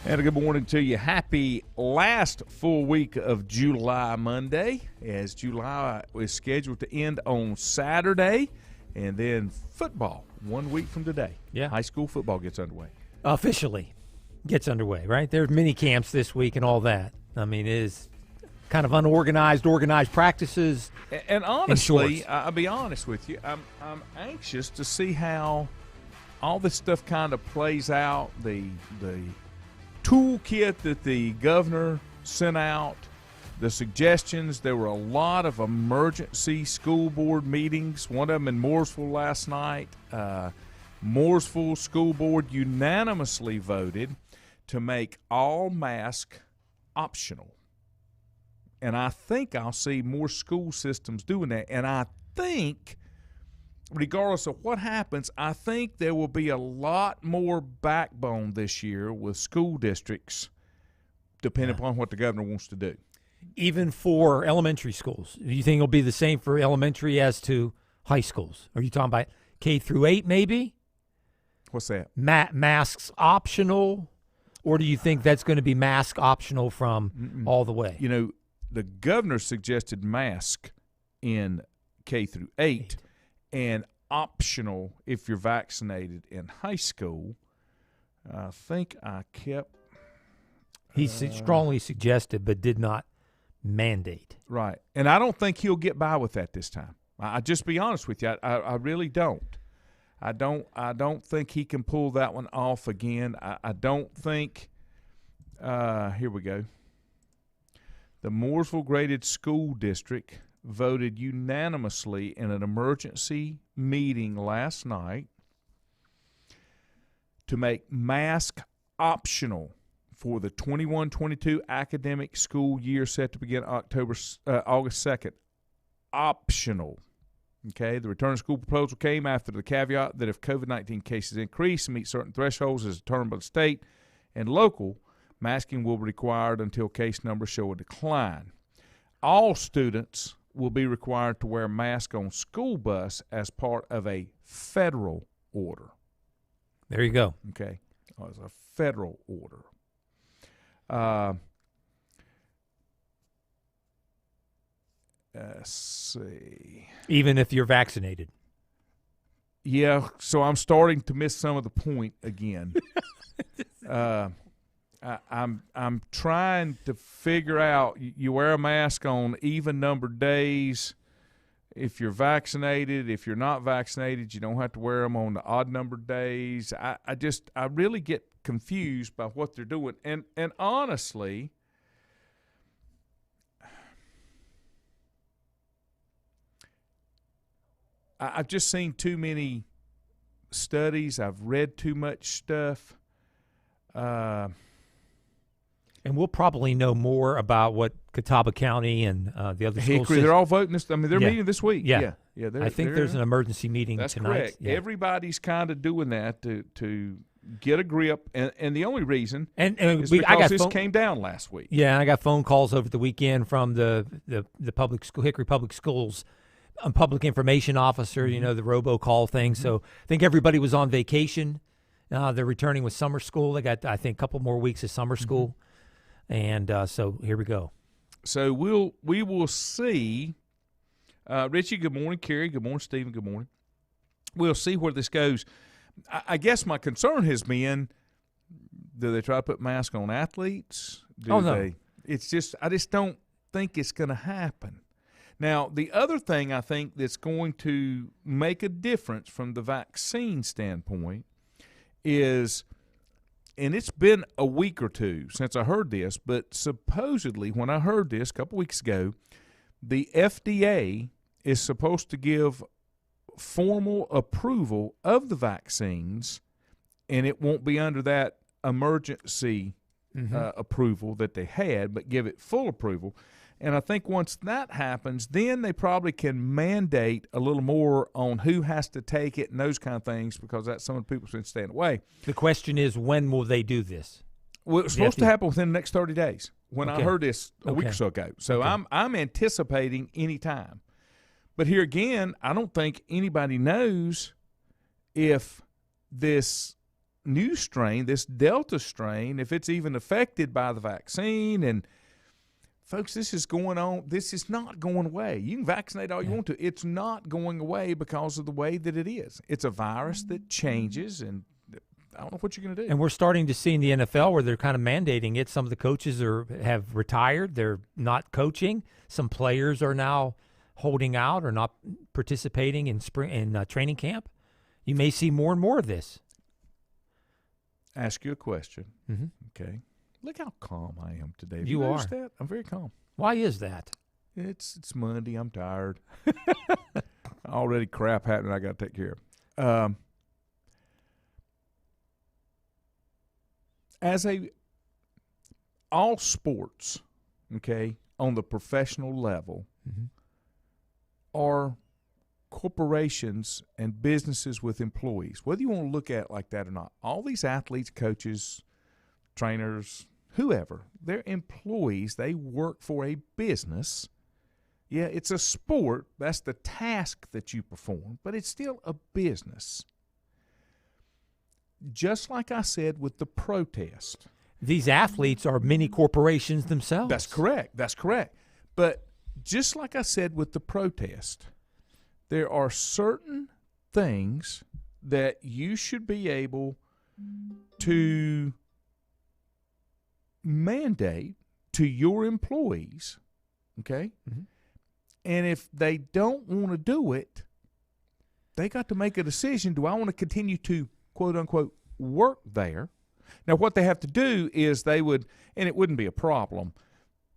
And a good morning to you. Happy last full week of July Monday, as July is scheduled to end on Saturday, and then football 1 week from today. Yeah. High school football gets underway. Officially gets underway, right? There's mini camps this week and all that. I mean, it is kind of unorganized, organized practices. And honestly, I'll be honest with you, I'm anxious to see how all this stuff kind of plays out. The toolkit that the governor sent out, the suggestions. There were a lot of emergency school board meetings, one of them in Mooresville last night. Mooresville School Board unanimously voted to make all masks optional. And I think I'll see more school systems doing that. And I think, regardless of what happens, I think there will be a lot more backbone this year with school districts, depending upon what the governor wants to do. Even for elementary schools. Do you think it'll be the same for elementary as to high schools? Are you talking about K through 8 maybe? What's that? Masks optional? Or do you think that's going to be mask optional from all the way? You know, the governor suggested mask in K through 8. And optional if you're vaccinated in high school. I think I kept. He strongly suggested but did not mandate. Right. And I don't think he'll get by with that this time. I just be honest with you. I really don't. I don't think he can pull that one off again. I don't think. Here we go. The Mooresville Graded School District voted unanimously in an emergency meeting last night to make mask optional for the 21-22 academic school year set to begin August 2nd. Optional. Okay, the return to school proposal came after the caveat that if COVID-19 cases increase and meet certain thresholds as determined by the state and local, masking will be required until case numbers show a decline. All students will be required to wear a mask on school bus as part of a federal order. There you go. Okay. As a federal order. Let's see. Even if you're vaccinated. Yeah, so I'm starting to miss some of the point again. I'm trying to figure out. You wear a mask on even numbered days. If you're vaccinated, if you're not vaccinated, you don't have to wear them on the odd numbered days. I really get confused by what they're doing. And honestly, I've just seen too many studies. I've read too much stuff. And we'll probably know more about what Catawba County and the other schools. Hickory, they're all voting this. I mean, they're meeting this week. Yeah. I think there's an emergency meeting that's tonight. Correct. Yeah. Everybody's kind of doing that to get a grip, and the only reason is I got this came down last week. Yeah, I got phone calls over the weekend from the public school, Hickory Public Schools, public information officer. You know, the robocall thing. So I think everybody was on vacation. They're returning with summer school. They got, I think, a couple more weeks of summer school. And so here we go. So we will see. Richie, good morning. Kerry, good morning. Stephen, good morning. We'll see where this goes. I guess my concern has been, do they try to put masks on athletes? No. It's just, I just don't think it's going to happen. Now, the other thing I think that's going to make a difference from the vaccine standpoint is, and it's been a week or two since I heard this, but supposedly when I heard this a couple weeks ago, the FDA is supposed to give formal approval of the vaccines, and it won't be under that emergency approval that they had, but give it full approval. And I think once that happens, then they probably can mandate a little more on who has to take it and those kind of things, because that's some of the people who's been staying away. The question is, when will they do this? Well, it's supposed to happen within the next 30 days. When I heard this a week or so ago. So I'm anticipating any time. But here again, I don't think anybody knows if this new strain, this Delta strain, if it's even affected by the vaccine. And folks, this is going on. This is not going away. You can vaccinate all you want to. It's not going away because of the way that it is. It's a virus that changes, and I don't know what you're going to do. And we're starting to see in the NFL where they're kind of mandating it. Some of the coaches have retired. They're not coaching. Some players are now holding out or not participating in training camp. You may see more and more of this. Ask you a question. Mm-hmm. Okay. Look how calm I am today. Have You noticed are. that? I'm very calm. Why is that? It's Monday. I'm tired. Already crap happening I got to take care of. All sports, okay, on the professional level, mm-hmm. are corporations and businesses with employees, whether you want to look at it like that or not. All these athletes, coaches, trainers, whoever, they're employees. They work for a business. Yeah, it's a sport. That's the task that you perform, but it's still a business. Just like I said with the protest. These athletes are mini corporations themselves. That's correct. That's correct. But just like I said with the protest, there are certain things that you should be able to mandate to your employees, okay? Mm-hmm. And if they don't want to do it, they got to make a decision. Do I want to continue to, quote unquote, work there? Now, what they have to do is they would, and it wouldn't be a problem,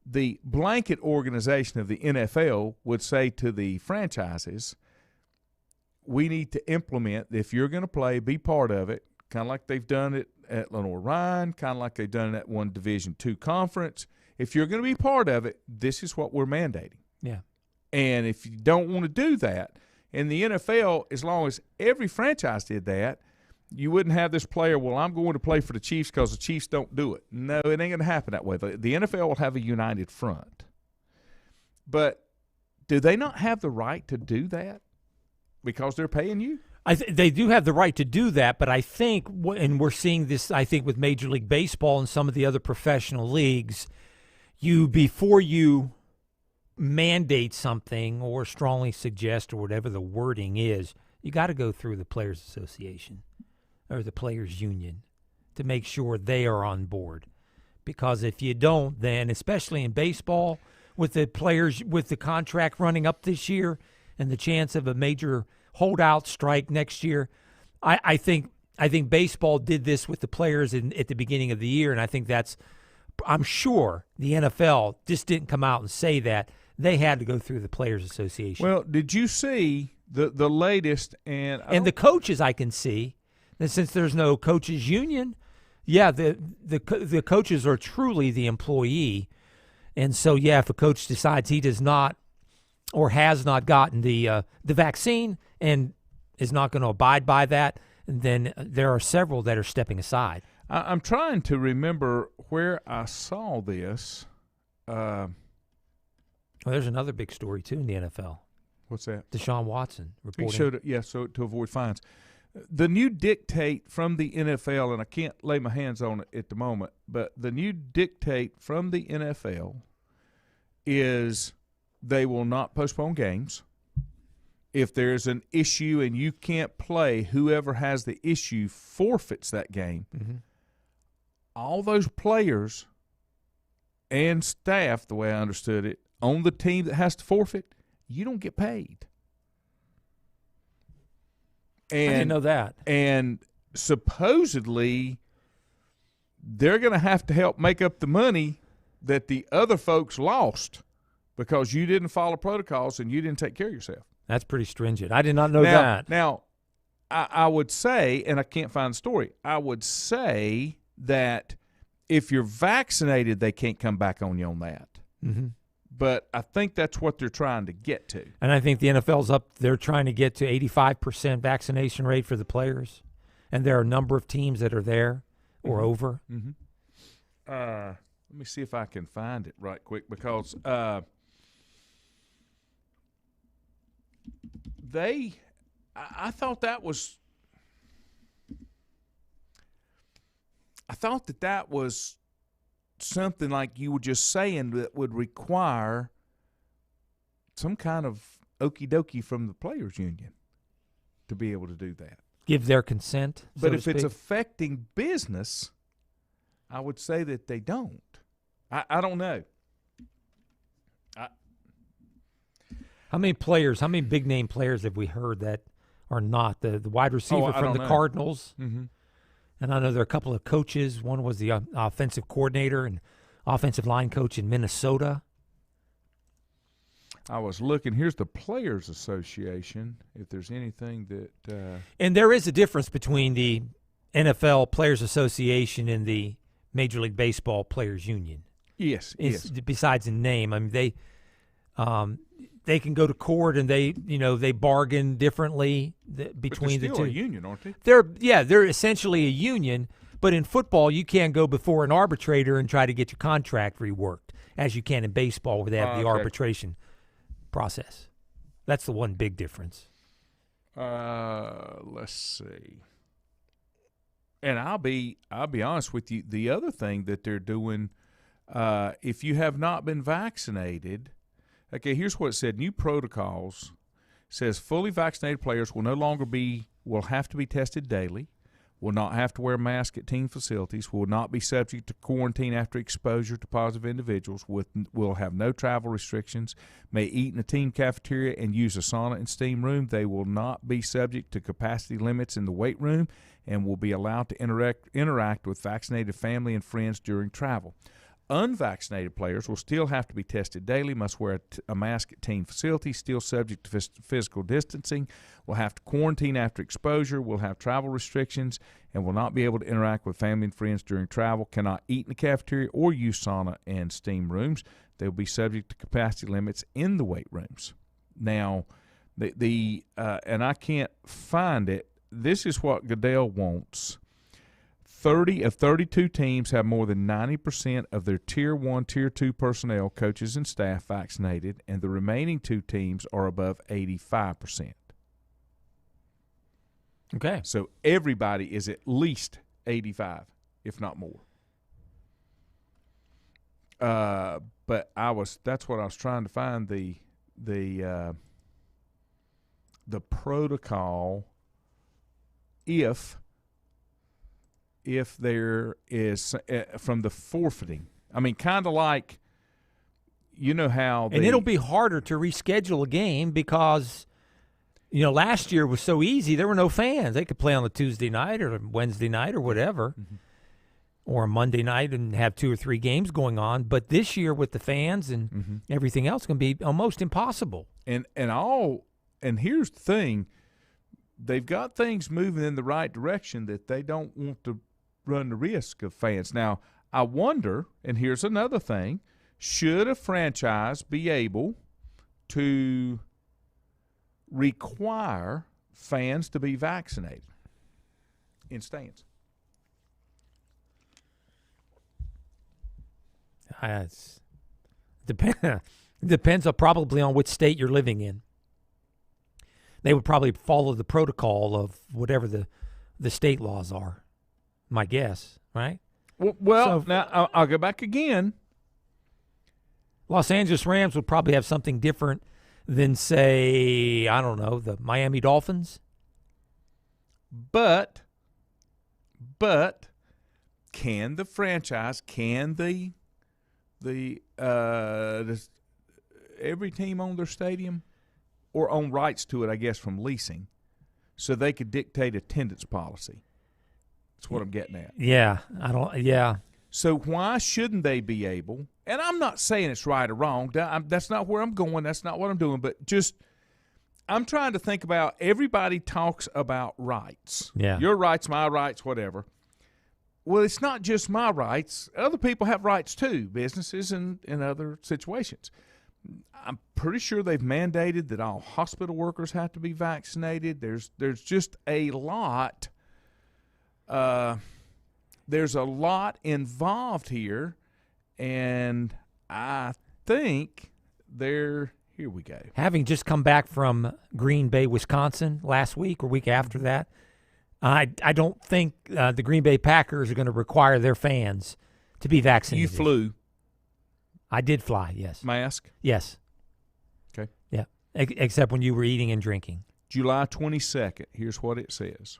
the blanket organization of the NFL would say to the franchises, we need to implement, if you're going to play, be part of it, kind of like they've done it at Lenoir-Rhyne, kind of like they've done it at one Division II conference. If you're going to be part of it, this is what we're mandating. Yeah. And if you don't want to do that, in the NFL, as long as every franchise did that, you wouldn't have this player, well, I'm going to play for the Chiefs because the Chiefs don't do it. No, it ain't going to happen that way. The NFL will have a united front. But do they not have the right to do that because they're paying you? They do have the right to do that, but I think, and we're seeing this, I think, with Major League Baseball and some of the other professional leagues, before you mandate something or strongly suggest or whatever the wording is, you got to go through the Players Association or the Players Union to make sure they are on board. Because if you don't, then, especially in baseball, with the players, with the contract running up this year and the chance of a major holdout strike next year, I think baseball did this with the players at the beginning of the year, and I think I'm sure the NFL just didn't come out and say that. They had to go through the Players Association. Well, did you see the latest? And the coaches, I can see that since there's no coaches union, yeah, the coaches are truly the employee, and so yeah, if a coach decides he does not or has not gotten the vaccine and is not going to abide by that, then there are several that are stepping aside. I'm trying to remember where I saw this. Well, there's another big story, too, in the NFL. What's that? Deshaun Watson reporting. He showed it, so to avoid fines. The new dictate from the NFL, and I can't lay my hands on it at the moment, but the new dictate from the NFL is they will not postpone games. If there's an issue and you can't play, whoever has the issue forfeits that game. Mm-hmm. All those players and staff, the way I understood it, on the team that has to forfeit, you don't get paid. And, I didn't know that. And supposedly they're going to have to help make up the money that the other folks lost because you didn't follow protocols and you didn't take care of yourself. That's pretty stringent. I did not know that. Now, I would say, and I can't find the story, I would say that if you're vaccinated, they can't come back on you on that. Mm-hmm. But I think that's what they're trying to get to. And I think the NFL's up. They're trying to get to 85% vaccination rate for the players. And there are a number of teams that are there or over. Mm-hmm. Let me see if I can find it right quick because I thought that was I thought that was something like you were just saying that would require some kind of okie dokie from the players union to be able to do that. Give their consent. But so if to it's speak. affecting business, I would say that they don't. I don't know. How many big name players have we heard that are not? The wide receiver I from don't the know. Cardinals. Mm-hmm. And I know there are a couple of coaches. One was the offensive coordinator and offensive line coach in Minnesota. I was looking. Here's the Players Association, if there's anything that And there is a difference between the NFL Players Association and the Major League Baseball Players Union. yes. Besides in name, I mean they can go to court and they bargain differently between the still two. a union, aren't they? They're essentially a union, but in football you can't go before an arbitrator and try to get your contract reworked as you can in baseball where they have the arbitration process. That's the one big difference. Let's see. And I'll be honest with you. The other thing that they're doing, if you have not been vaccinated, okay, here's what it said. New protocols says fully vaccinated players will have to be tested daily, will not have to wear a mask at team facilities, will not be subject to quarantine after exposure to positive individuals, will have no travel restrictions, may eat in a team cafeteria and use a sauna and steam room. They will not be subject to capacity limits in the weight room and will be allowed to interact with vaccinated family and friends during travel. Unvaccinated players will still have to be tested daily, must wear a mask at team facilities, still subject to physical distancing, will have to quarantine after exposure, will have travel restrictions, and will not be able to interact with family and friends during travel, cannot eat in the cafeteria or use sauna and steam rooms. They will be subject to capacity limits in the weight rooms. Now, and I can't find it, this is what Goodell wants. 30 of 32 teams have more than 90% of their Tier 1, Tier 2 personnel, coaches, and staff vaccinated, and the remaining 2 teams are above 85%. Okay. So everybody is at least 85, if not more. But that's what I was trying to find, the protocol if there is from the forfeiting. I mean, kind of like, you know how and it'll be harder to reschedule a game because, last year was so easy. There were no fans. They could play on a Tuesday night or Wednesday night or whatever, or a Monday night and have 2 or 3 games going on. But this year with the fans and everything else, going to be almost impossible. And here's the thing. They've got things moving in the right direction that they don't want to run the risk of fans. Now, I wonder, and here's another thing, should a franchise be able to require fans to be vaccinated in stands? Depends probably on which state you're living in. They would probably follow the protocol of whatever the state laws are, my guess, right? Well, now I'll go back again. Los Angeles Rams would probably have something different than, say, I don't know, the Miami Dolphins. But can the franchise, does every team own their stadium or own rights to it, I guess, from leasing, so they could dictate attendance policy? That's what I'm getting at. Yeah, So why shouldn't they be able? And I'm not saying it's right or wrong. That's not where I'm going. That's not what I'm doing. But just I'm trying to think about, everybody talks about rights. Yeah. Your rights, my rights, whatever. Well, it's not just my rights. Other people have rights too, businesses and in other situations. I'm pretty sure they've mandated that all hospital workers have to be vaccinated. There's just a lot. There's a lot involved here, and I think here we go. Having just come back from Green Bay, Wisconsin last week or week after that, I don't think the Green Bay Packers are going to require their fans to be vaccinated. You flew. I did fly, yes. Mask? Yes. Okay. Yeah, except when you were eating and drinking. July 22nd, here's what it says.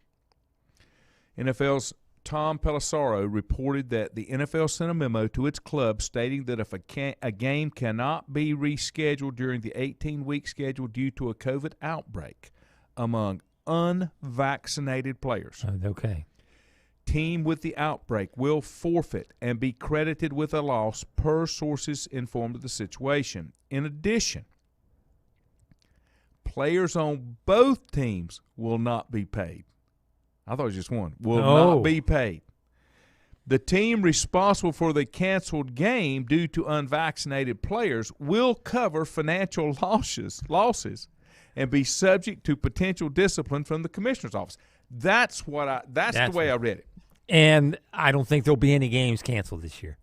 NFL's Tom Pelissero reported that the NFL sent a memo to its club stating that if a game cannot be rescheduled during the 18-week schedule due to a COVID outbreak among unvaccinated players, okay, team with the outbreak will forfeit and be credited with a loss per sources informed of the situation. In addition, players on both teams will not be paid. I thought it was just one. Will not be paid. The team responsible for the canceled game due to unvaccinated players will cover financial losses and be subject to potential discipline from the commissioner's office. That's the way I read it. And I don't think there'll be any games canceled this year.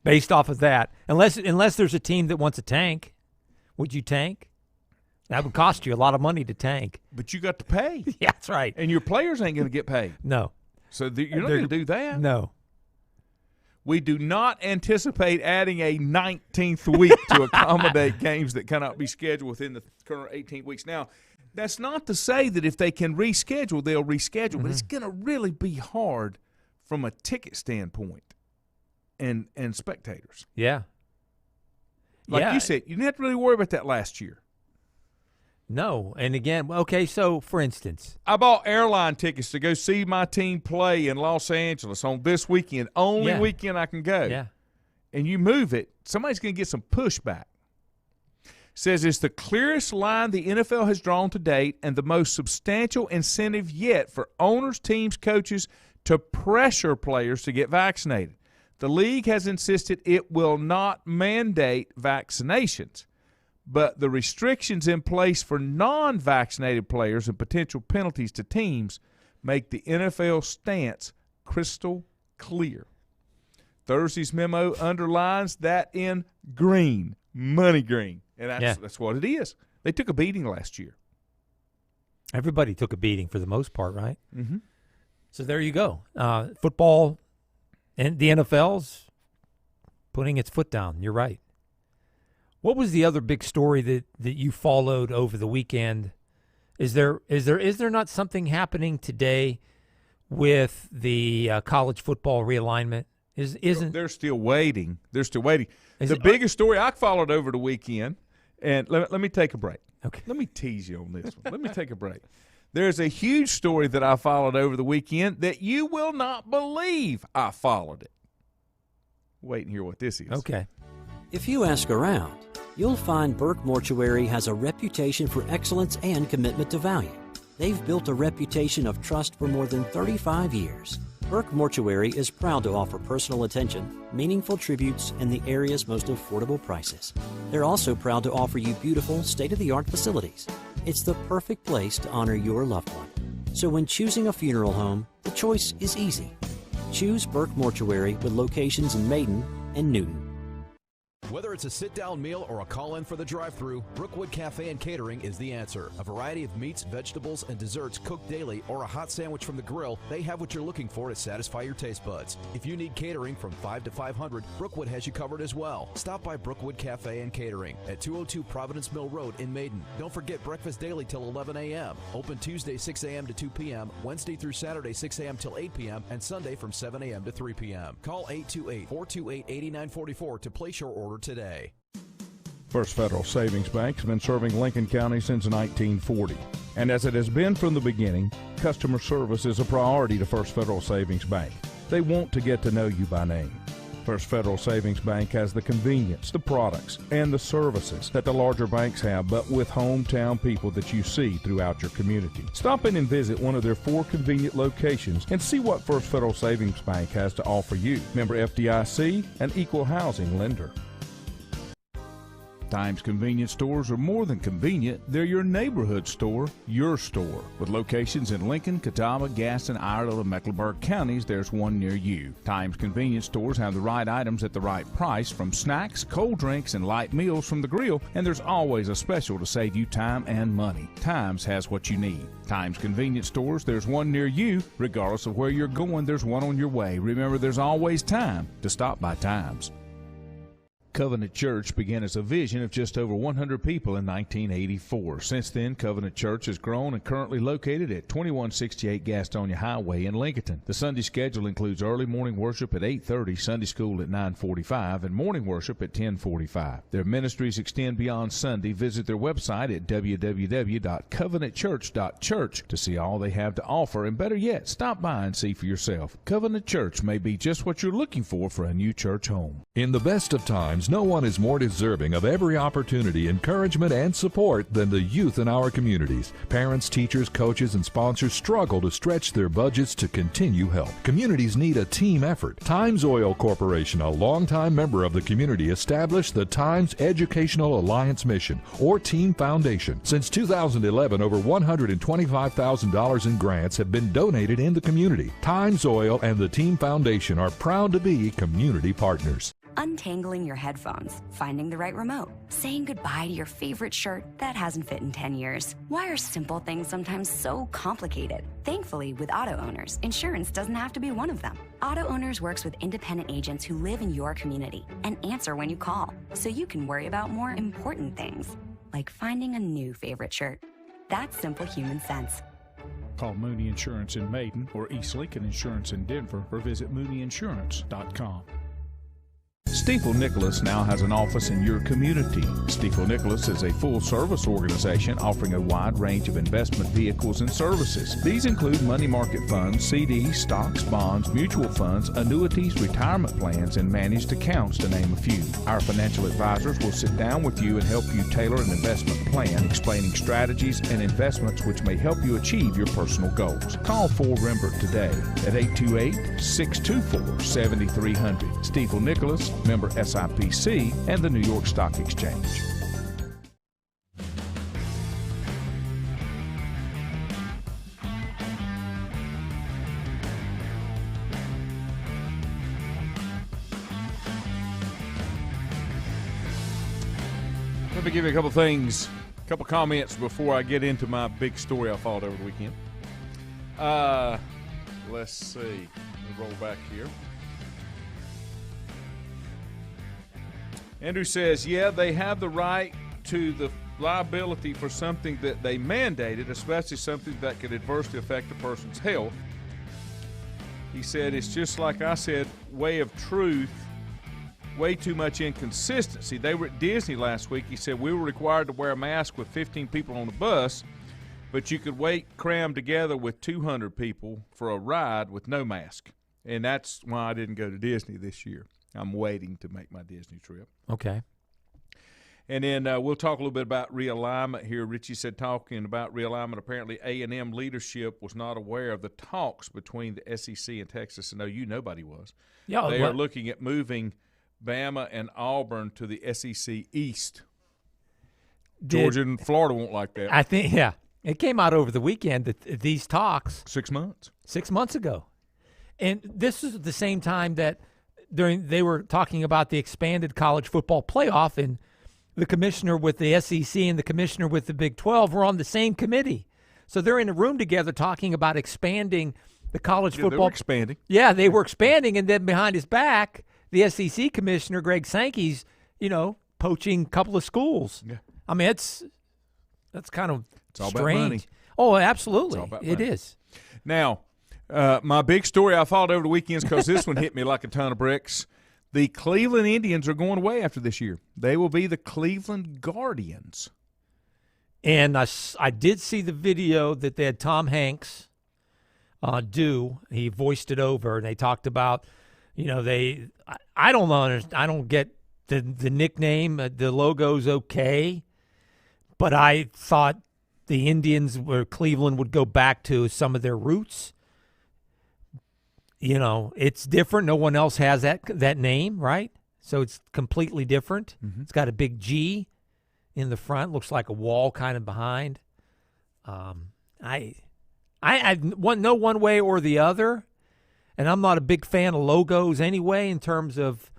Based off of that. Unless there's a team that wants a tank. Would you tank? That would cost you a lot of money to tank. But you got to pay. Yeah, that's right. And your players ain't going to get paid. No. So you're not going to do that? No. We do not anticipate adding a 19th week to accommodate games that cannot be scheduled within the current 18 weeks. Now, that's not to say that if they can reschedule, they'll reschedule, but it's going to really be hard from a ticket standpoint and spectators. Yeah. Like you said, you didn't have to really worry about that last year. No. And again, okay, so for instance, I bought airline tickets to go see my team play in Los Angeles on this weekend, only weekend I can go. Yeah. And you move it, somebody's going to get some pushback. Says it's the clearest line the NFL has drawn to date and the most substantial incentive yet for owners, teams, coaches to pressure players to get vaccinated. The league has insisted it will not mandate vaccinations, but the restrictions in place for non-vaccinated players and potential penalties to teams make the NFL stance crystal clear. Thursday's memo underlines that in green, money green, and that's what it is. They took a beating last year. Everybody took a beating for the most part, right? Mm-hmm. So there you go. Football and the NFL's putting its foot down. You're right. What was the other big story that you followed over the weekend? Is there not something happening today with the college football realignment? They're still waiting. The biggest story I followed over the weekend, and let me take a break. Okay. Let me tease you on this one. Let me take a break. There's a huge story that I followed over the weekend that you will not believe I followed it. Wait and hear what this is. Okay. If you ask around, you'll find Burke Mortuary has a reputation for excellence and commitment to value. They've built a reputation of trust for more than 35 years. Burke Mortuary is proud to offer personal attention, meaningful tributes, and the area's most affordable prices. They're also proud to offer you beautiful, state-of-the-art facilities. It's the perfect place to honor your loved one. So when choosing a funeral home, the choice is easy. Choose Burke Mortuary with locations in Maiden and Newton. Whether it's a sit-down meal or a call-in for the drive-thru, Brookwood Cafe and Catering is the answer. A variety of meats, vegetables, and desserts cooked daily or a hot sandwich from the grill, they have what you're looking for to satisfy your taste buds. If you need catering from 5 to 500, Brookwood has you covered as well. Stop by Brookwood Cafe and Catering at 202 Providence Mill Road in Maiden. Don't forget breakfast daily till 11 a.m. Open Tuesday 6 a.m. to 2 p.m., Wednesday through Saturday 6 a.m. till 8 p.m., and Sunday from 7 a.m. to 3 p.m. Call 828-428-8944 to place your order today. First Federal Savings Bank has been serving Lincoln County since 1940. And as it has been from the beginning, customer service is a priority to First Federal Savings Bank. They want to get to know you by name. First Federal Savings Bank has the convenience, the products, and the services that the larger banks have, but with hometown people that you see throughout your community. Stop in and visit one of their 4 convenient locations and see what First Federal Savings Bank has to offer you. Member FDIC, an equal housing lender. Times Convenience Stores are more than convenient. They're your neighborhood store, your store. With locations in Lincoln, Catawba, Gaston, Iredell, and Mecklenburg counties, there's one near you. Times Convenience Stores have the right items at the right price, from snacks, cold drinks, and light meals from the grill, and there's always a special to save you time and money. Times has what you need. Times Convenience Stores, there's one near you. Regardless of where you're going, there's one on your way. Remember, there's always time to stop by Times. Covenant Church began as a vision of just over 100 people in 1984. Since then, Covenant Church has grown and currently located at 2168 Gastonia Highway in Lincoln. The Sunday schedule includes early morning worship at 8:30, Sunday school at 9:45, and morning worship at 10:45. Their ministries extend beyond Sunday. Visit their website at www.covenantchurch.church to see all they have to offer, and better yet, stop by and see for yourself. Covenant Church may be just what you're looking for a new church home. In the best of times, no one is more deserving of every opportunity, encouragement, and support than the youth in our communities. Parents, teachers, coaches, and sponsors struggle to stretch their budgets to continue help. Communities need a team effort. Times Oil Corporation, a longtime member of the community, established the Times Educational Alliance Mission, or Team Foundation. Since 2011, over $125,000 in grants have been donated in the community. Times Oil and the Team Foundation are proud to be community partners. Untangling your headphones, finding the right remote, saying goodbye to your favorite shirt that hasn't fit in 10 years. Why are simple things sometimes so complicated? Thankfully, with Auto Owners, insurance doesn't have to be one of them. Auto Owners works with independent agents who live in your community and answer when you call, so you can worry about more important things, like finding a new favorite shirt. That's simple human sense. Call Mooney Insurance in Maiden or East Lincoln Insurance in Denver, or visit mooneyinsurance.com. Stifel Nicholas now has an office in your community. Stifel Nicholas is a full-service organization offering a wide range of investment vehicles and services. These include money market funds, CDs, stocks, bonds, mutual funds, annuities, retirement plans, and managed accounts, to name a few. Our financial advisors will sit down with you and help you tailor an investment plan, explaining strategies and investments which may help you achieve your personal goals. Call 4 Rembert today at 828-624-7300. Stifel Nicholas, member SIPC and the New York Stock Exchange. Let me give you a couple things, a couple comments before I get into my big story I followed over the weekend. Let's see. Let me roll back here. Andrew says, yeah, they have the right to the liability for something that they mandated, especially something that could adversely affect a person's health. He said, it's just like I said, way of truth, way too much inconsistency. They were at Disney last week. He said, we were required to wear a mask with 15 people on the bus, but you could wait crammed together with 200 people for a ride with no mask. And that's why I didn't go to Disney this year. I'm waiting to make my Disney trip. Okay. And then we'll talk a little bit about realignment here. Richie said, talking about realignment, apparently A&M leadership was not aware of the talks between the SEC and Texas. And nobody was. Yeah, they are looking at moving Bama and Auburn to the SEC East. Georgia and Florida won't like that. I think, yeah. It came out over the weekend that these talks. 6 months. 6 months ago. And this is at the same time that they were talking about the expanded college football playoff, and the commissioner with the SEC and the commissioner with the Big 12 were on the same committee. So they're in a room together talking about expanding the college football. They were expanding. Yeah, they were expanding, and then behind his back, the SEC commissioner, Greg Sankey's, poaching a couple of schools. Yeah. I mean, that's kind of strange. All about money. Oh, absolutely. It's all about money. It is. Now, my big story I followed over the weekends, because this one hit me like a ton of bricks. The Cleveland Indians are going away after this year. They will be the Cleveland Guardians. And I did see the video that they had Tom Hanks do. He voiced it over, and they talked about, I don't know. I don't get the nickname. The logo's okay, but I thought the Indians or Cleveland would go back to some of their roots. It's different. No one else has that name, right? So it's completely different. Mm-hmm. It's got a big G. in the front. Looks like a wall kind of behind. I know one way or the other, and I'm not a big fan of logos anyway in terms of,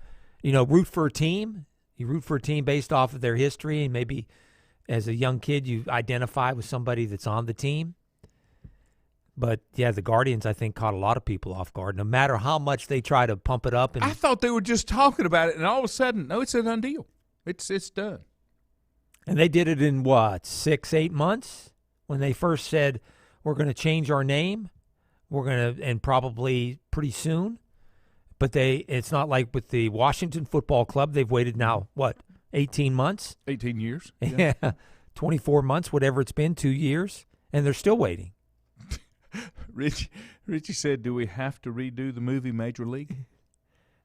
root for a team. You root for a team based off of their history, and maybe as a young kid you identify with somebody that's on the team. But, yeah, the Guardians, I think, caught a lot of people off guard, no matter how much they try to pump it up. And I thought they were just talking about it, and all of a sudden, no, it's a done deal. It's done. And they did it in, 6-8 months? When they first said, we're going to change our name, and probably pretty soon. But it's not like with the Washington Football Club. They've waited now, 18 months? 18 years. Yeah. 24 months, whatever it's been, 2 years, and they're still waiting. Richie said, do we have to redo the movie Major League?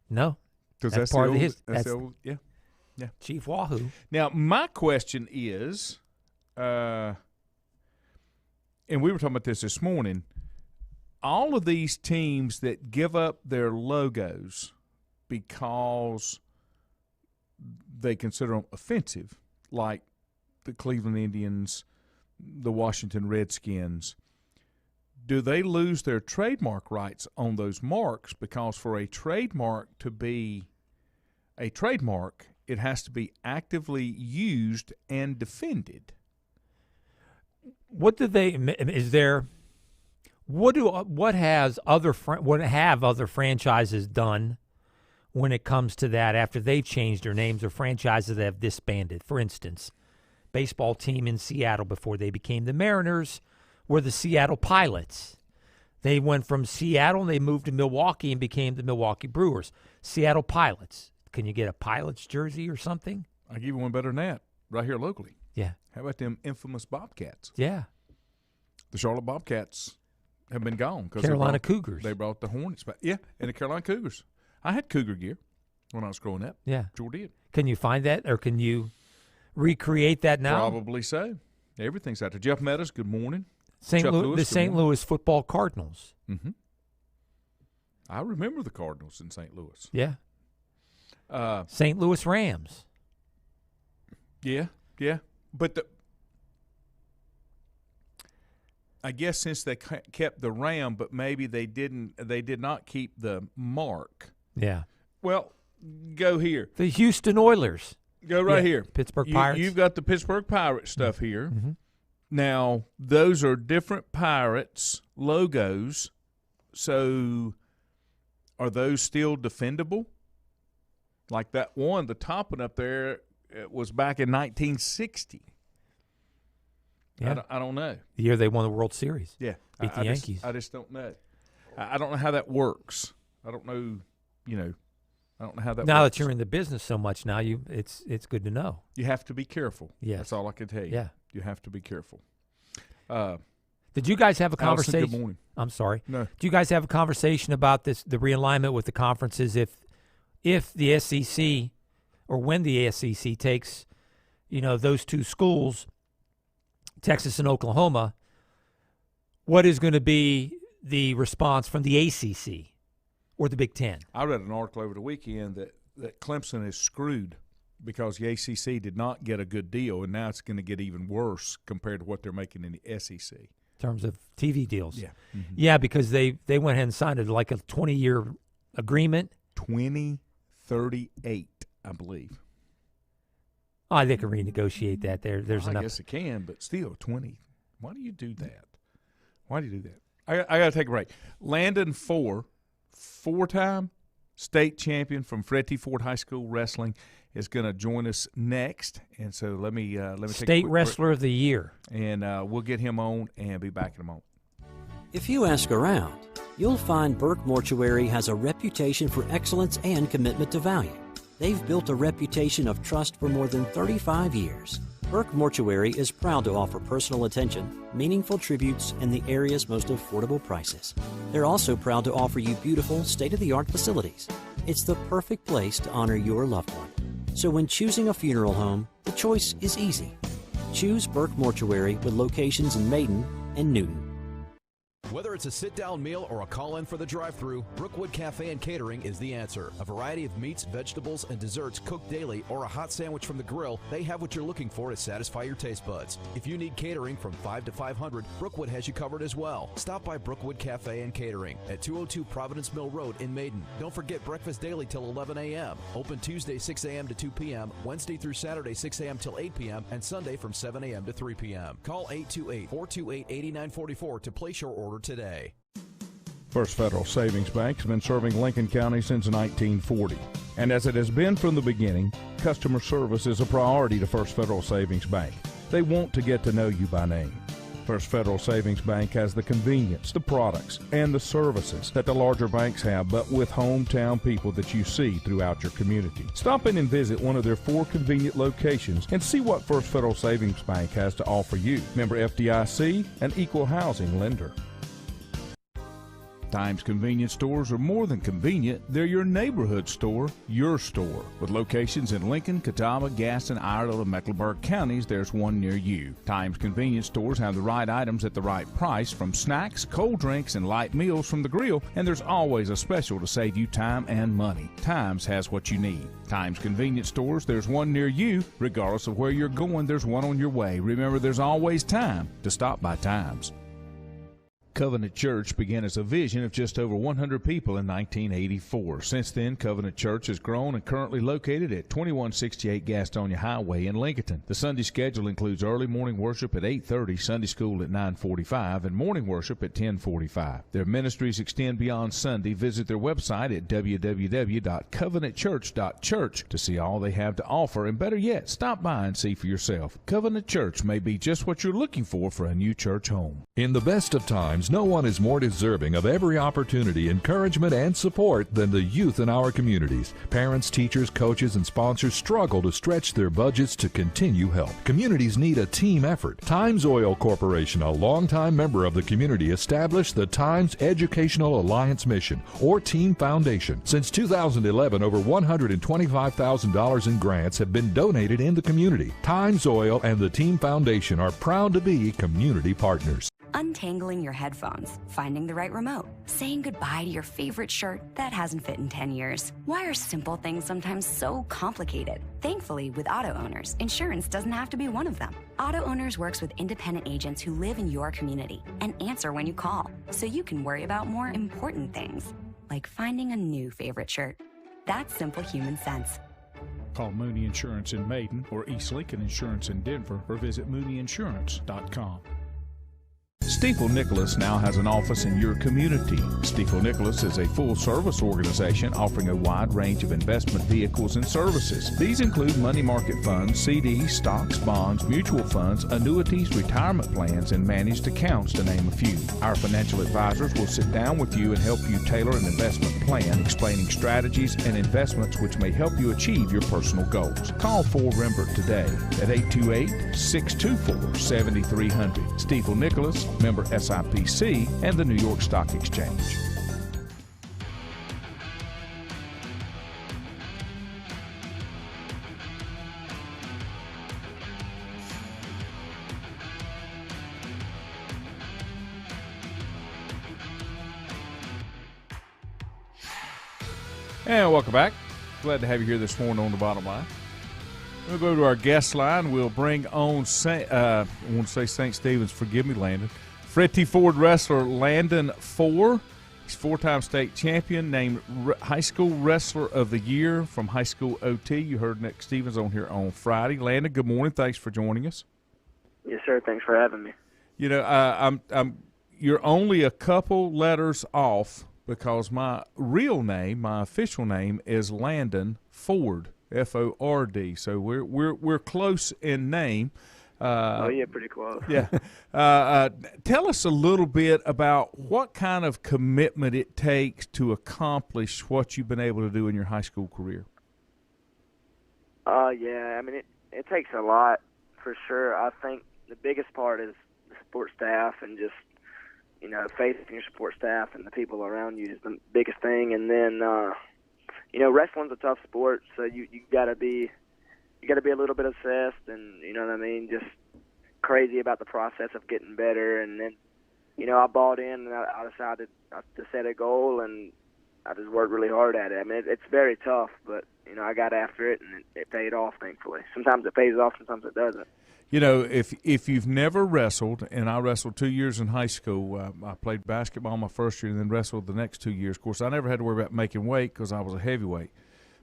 No. Because that's part the of old, the that's the old, yeah. Chief Wahoo. Now, my question is, and we were talking about this morning, all of these teams that give up their logos because they consider them offensive, like the Cleveland Indians, the Washington Redskins, do they lose their trademark rights on those marks? Because for a trademark to be a trademark, it has to be actively used and defended. What have other franchises done when it comes to that after they've changed their names, or franchises that have disbanded? For instance, baseball team in Seattle before they became the Mariners were the Seattle Pilots. They went from Seattle and they moved to Milwaukee and became the Milwaukee Brewers. Seattle Pilots. Can you get a Pilots jersey or something? I'll give you one better than that, right here locally. Yeah. How about them infamous Bobcats? Yeah. The Charlotte Bobcats have been gone. Carolina Cougars. They brought the Hornets back. Yeah, and the Carolina Cougars. I had Cougar gear when I was growing up. Yeah. Sure did. Can you find that, or can you recreate that now? Probably so. Everything's out there. Jeff Meadows, good morning. The St. Louis Football Cardinals. Mm-hmm. I remember the Cardinals in St. Louis. Yeah. St. Louis Rams. Yeah. But I guess since they kept the Ram, but maybe they did not keep the mark. Yeah. Well, go here. The Houston Oilers. Go right here. Pittsburgh Pirates. You've got the Pittsburgh Pirates stuff here. Mm-hmm. Now, those are different Pirates logos, so are those still defendable? Like that one, the top one up there, it was back in 1960. Yeah. I don't know. The year they won the World Series. Yeah. Beat the Yankees. I just don't know. I don't know how that works. I don't know, I don't know how that now works. that you're in the business so much now, it's good to know. You have to be careful. Yes. That's all I can tell you. Yeah. You have to be careful. Did you guys have a conversation? Allison, good morning. I'm sorry. No. Do you guys have a conversation about the realignment with the conferences if the SEC, or when the SEC takes, those two schools, Texas and Oklahoma, what is going to be the response from the ACC or the Big Ten? I read an article over the weekend that Clemson is screwed because the ACC did not get a good deal, and now it's going to get even worse compared to what they're making in the SEC. In terms of TV deals. Yeah. Mm-hmm. Yeah, because they went ahead and signed it like a 20-year agreement. 2038, I believe. Oh, they can renegotiate that. There's enough. I guess it can, but still, 20. Why do you do that? Why do you do that? I got to take a break. Landon Ford, four-time state champion from Fred T. Ford High School Wrestling, is going to join us next. And so let me take a quick State Wrestler of the Year. And we'll get him on and be back in a moment. If you ask around, you'll find Burke Mortuary has a reputation for excellence and commitment to value. They've built a reputation of trust for more than 35 years. Burke Mortuary is proud to offer personal attention, meaningful tributes, and the area's most affordable prices. They're also proud to offer you beautiful, state-of-the-art facilities. It's the perfect place to honor your loved one. So when choosing a funeral home, the choice is easy. Choose Burke Mortuary with locations in Maiden and Newton. Whether it's a sit-down meal or a call-in for the drive-thru, Brookwood Cafe and Catering is the answer. A variety of meats, vegetables, and desserts cooked daily or a hot sandwich from the grill, they have what you're looking for to satisfy your taste buds. If you need catering from 5 to 500, Brookwood has you covered as well. Stop by Brookwood Cafe and Catering at 202 Providence Mill Road in Maiden. Don't forget breakfast daily till 11 a.m. Open Tuesday 6 a.m. to 2 p.m., Wednesday through Saturday 6 a.m. till 8 p.m., and Sunday from 7 a.m. to 3 p.m. Call 828-428-8944 to place your order today. First Federal Savings Bank has been serving Lincoln County since 1940. And as it has been from the beginning, customer service is a priority to First Federal Savings Bank. They want to get to know you by name. First Federal Savings Bank has the convenience, the products, and the services that the larger banks have, but with hometown people that you see throughout your community. Stop in and visit one of their 4 convenient locations and see what First Federal Savings Bank has to offer you. Member FDIC, an equal housing lender. Times convenience stores are more than convenient. They're your neighborhood store, your store. With locations in Lincoln, Catawba, Gaston, Iredell, and Mecklenburg counties, there's one near you. Times convenience stores have the right items at the right price, from snacks, cold drinks, and light meals from the grill, and there's always a special to save you time and money. Times has what you need. Times convenience stores, there's one near you. Regardless of where you're going, there's one on your way. Remember, there's always time to stop by Times. Covenant Church began as a vision of just over 100 people in 1984. Since then, Covenant Church has grown and currently located at 2168 Gastonia Highway in Lincoln. The Sunday schedule includes early morning worship at 8:30, Sunday school at 9:45, and morning worship at 10:45. Their ministries extend beyond Sunday. Visit their website at www.covenantchurch.church to see all they have to offer, and better yet, stop by and see for yourself. Covenant Church may be just what you're looking for a new church home. In the best of times, no one is more deserving of every opportunity, encouragement, and support than the youth in our communities. Parents, teachers, coaches, and sponsors struggle to stretch their budgets to continue help. Communities need a team effort. Times Oil Corporation, a longtime member of the community, established the Times Educational Alliance Mission, or Team Foundation. Since 2011, over $125,000 in grants have been donated in the community. Times Oil and the Team Foundation are proud to be community partners. Untangling your headphones, finding the right remote, saying goodbye to your favorite shirt that hasn't fit in 10 years. Why are simple things sometimes so complicated? Thankfully, with auto owners, insurance doesn't have to be one of them. Auto Owners works with independent agents who live in your community and answer when you call, so you can worry about more important things, like finding a new favorite shirt. That's simple human sense. Call Mooney Insurance in Maiden or East Lincoln Insurance in Denver, or visit mooneyinsurance.com. Stiefel Nicholas now has an office in your community. Stiefel Nicholas is a full-service organization offering a wide range of investment vehicles and services. These include money market funds, CDs, stocks, bonds, mutual funds, annuities, retirement plans, and managed accounts, to name a few. Our financial advisors will sit down with you and help you tailor an investment plan, explaining strategies and investments which may help you achieve your personal goals. Call 4Rembert today at 828-624-7300. Stiefel Nicholas, member SIPC and the New York Stock Exchange. And welcome back. Glad to have you here this morning on the Bottom Line. We'll go to our guest line. We'll bring on, I want to say St. Stephen's, forgive me, Landon. Fred T. Ford wrestler Landon Ford. He's four-time state champion, named High School Wrestler of the Year from High School OT. You heard Nick Stevens on here on Friday. Landon, good morning. Thanks for joining us. Yes, sir. Thanks for having me. You know, you're only a couple letters off, because my real name, my official name, is Landon Ford, Ford. So we're close in name. Pretty close. Yeah. Tell us a little bit about what kind of commitment it takes to accomplish what you've been able to do in your high school career. Yeah, I mean, it takes a lot, for sure. I think the biggest part is the support staff, and just, you know, faith in your support staff and the people around you is the biggest thing. And then, you know, wrestling's a tough sport, so you gotta be a little bit obsessed, and, you know what I mean, just crazy about the process of getting better. And then I bought in, and I decided to set a goal, and I just worked really hard at it. I mean, it's very tough, but I got after it, and it paid off. Thankfully, sometimes it pays off, sometimes it doesn't. If you've never wrestled, and I wrestled 2 years in high school, I played basketball my first year and then wrestled the next 2 years. Of course, I never had to worry about making weight because I was a heavyweight.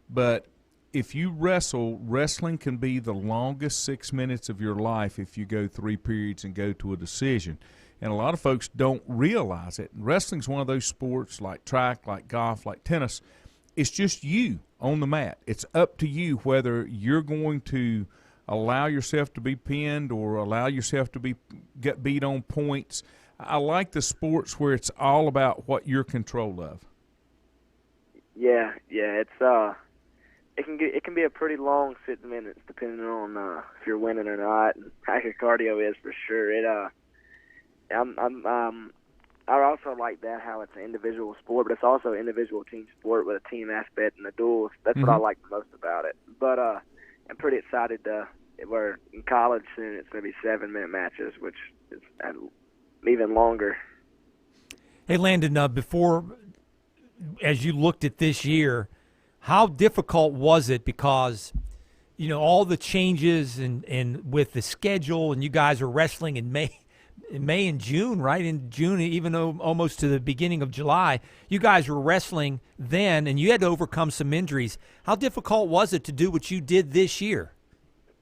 But if you wrestling can be the longest 6 minutes of your life if you go 3 periods and go to a decision. And a lot of folks don't realize it. Wrestling's one of those sports like track, like golf, like tennis. It's just you on the mat. It's up to you whether you're going to allow yourself to be pinned or allow yourself to get beat on points. I like the sports where it's all about what you're control of. Yeah, it's it can be a pretty long 6 minutes depending on if you're winning or not, and how your cardio is for sure. I also like that how it's an individual sport, but it's also an individual team sport with a team aspect and the duels. That's what I like the most about it. But I'm pretty excited we're in college soon. It's going to be 7-minute matches, which is even longer. Hey, Landon, before, as you looked at this year, how difficult was it? Because, all the changes and with the schedule, and you guys are wrestling in May and June, right? In June, even though almost to the beginning of July, you guys were wrestling then, and you had to overcome some injuries. How difficult was it to do what you did this year?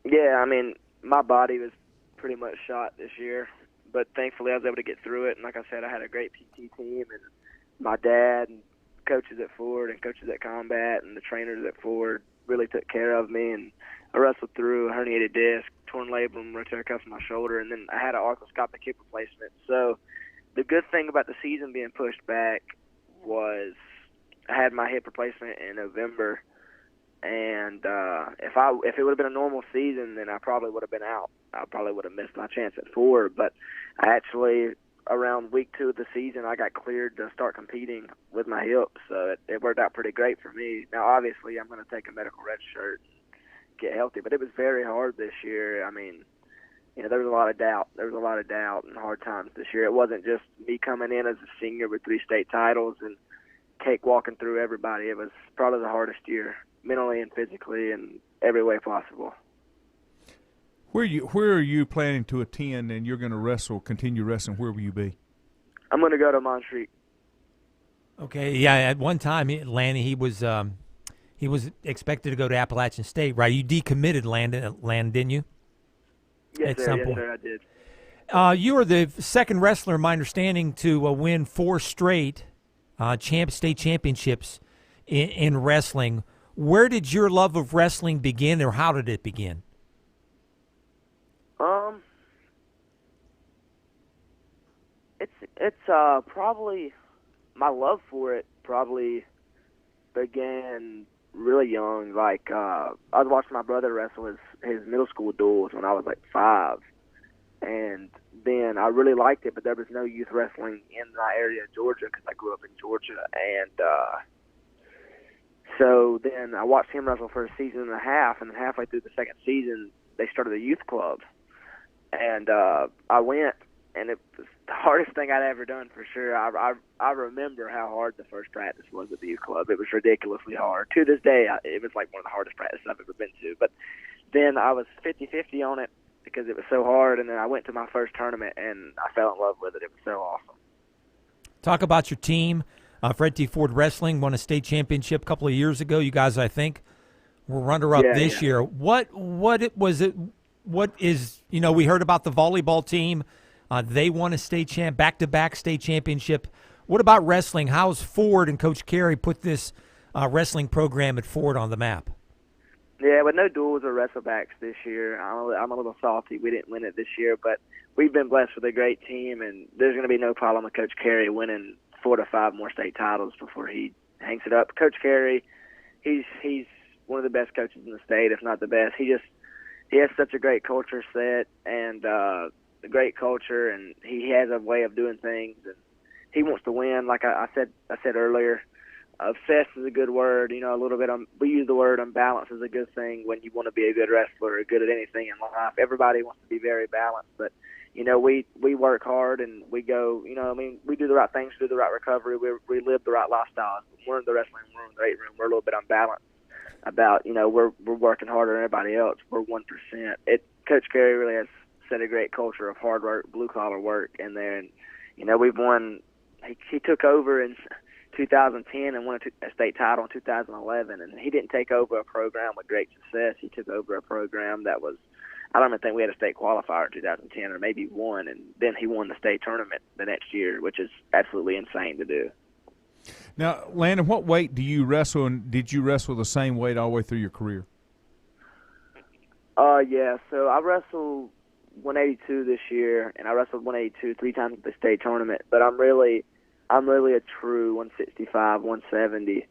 Yeah, I mean, my body was pretty much shot this year, but thankfully I was able to get through it. And like I said, I had a great PT team, and my dad and coaches at Ford and coaches at Combat and the trainers at Ford really took care of me, and I wrestled through a herniated disc, torn labrum, rotator cuff in my shoulder, and then I had an arthroscopic hip replacement. So the good thing about the season being pushed back was I had my hip replacement in November, and if it would have been a normal season, then I probably would have been out. I probably would have missed my chance at Ford. But I actually, around week 2 of the season, I got cleared to start competing with my hip, so it worked out pretty great for me. Now, obviously, I'm going to take a medical red shirt, get healthy, but it was very hard this year. I mean, there was a lot of doubt. There was a lot of doubt and hard times this year. It wasn't just me coming in as a senior with 3 state titles and cakewalking through everybody. It was probably the hardest year, mentally and physically, in every way possible. Where are you planning to attend, and you're going to continue wrestling? Where will you be? I'm going to go to Montreat. Okay, yeah. At one time, Lanny, he was expected to go to Appalachian State, right? You decommitted, Landon, didn't you? Yes, sir. Yes, sir, I did. You are the second wrestler, my understanding, to win 4 straight state championships in wrestling. Where did your love of wrestling begin, or how did it begin? It's probably my love for it probably began really young. Like I was watching my brother wrestle his middle school duels when I was like 5, and then I really liked it. But there was no youth wrestling in my area of Georgia because I grew up in Georgia, and so then I watched him wrestle for a season and a half, and then halfway through the second season, they started a youth club, and I went, and it was the hardest thing I'd ever done for sure. I remember how hard the first practice was at the youth club. It was ridiculously hard. To this day, it was like one of the hardest practices I've ever been to. But then I was 50-50 on it because it was so hard, and then I went to my first tournament, and I fell in love with it. It was so awesome. Talk about your team. Fred T. Ford Wrestling won a state championship a couple of years ago. You guys, I think, were runner-up this year. What was it? What is, we heard about the volleyball team. They won a back-to-back state championship. What about wrestling? How's Ford and Coach Carey put this wrestling program at Ford on the map? Yeah, with no duels or wrestlebacks this year, I'm a little salty we didn't win it this year, but we've been blessed with a great team, and there's going to be no problem with Coach Carey winning 4 to 5 more state titles before he hangs it up. Coach Carey, he's one of the best coaches in the state, if not the best. He has such a great culture set and a great culture, and he has a way of doing things, and he wants to win. Like I said earlier, obsessed is a good word. A little bit. We use the word unbalanced is a good thing when you want to be a good wrestler or good at anything in life. Everybody wants to be very balanced, but we work hard and we go, we do the right things, do the right recovery, we live the right lifestyle. We're in the wrestling room, the weight room, we're a little bit unbalanced about, we're working harder than everybody else. We're 1%. Coach Carey really has set a great culture of hard work, blue-collar work in there. And, we've won. He took over in 2010 and won a state title in 2011. And he didn't take over a program with great success. He took over a program that was, I don't even think we had a state qualifier in 2010 or maybe one. And then he won the state tournament the next year, which is absolutely insane to do. Now, Landon, what weight do you wrestle, and did you wrestle the same weight all the way through your career? Yeah, so I wrestled 182 this year, and I wrestled 182 3 times at the state tournament. But I'm really a true 165, 170.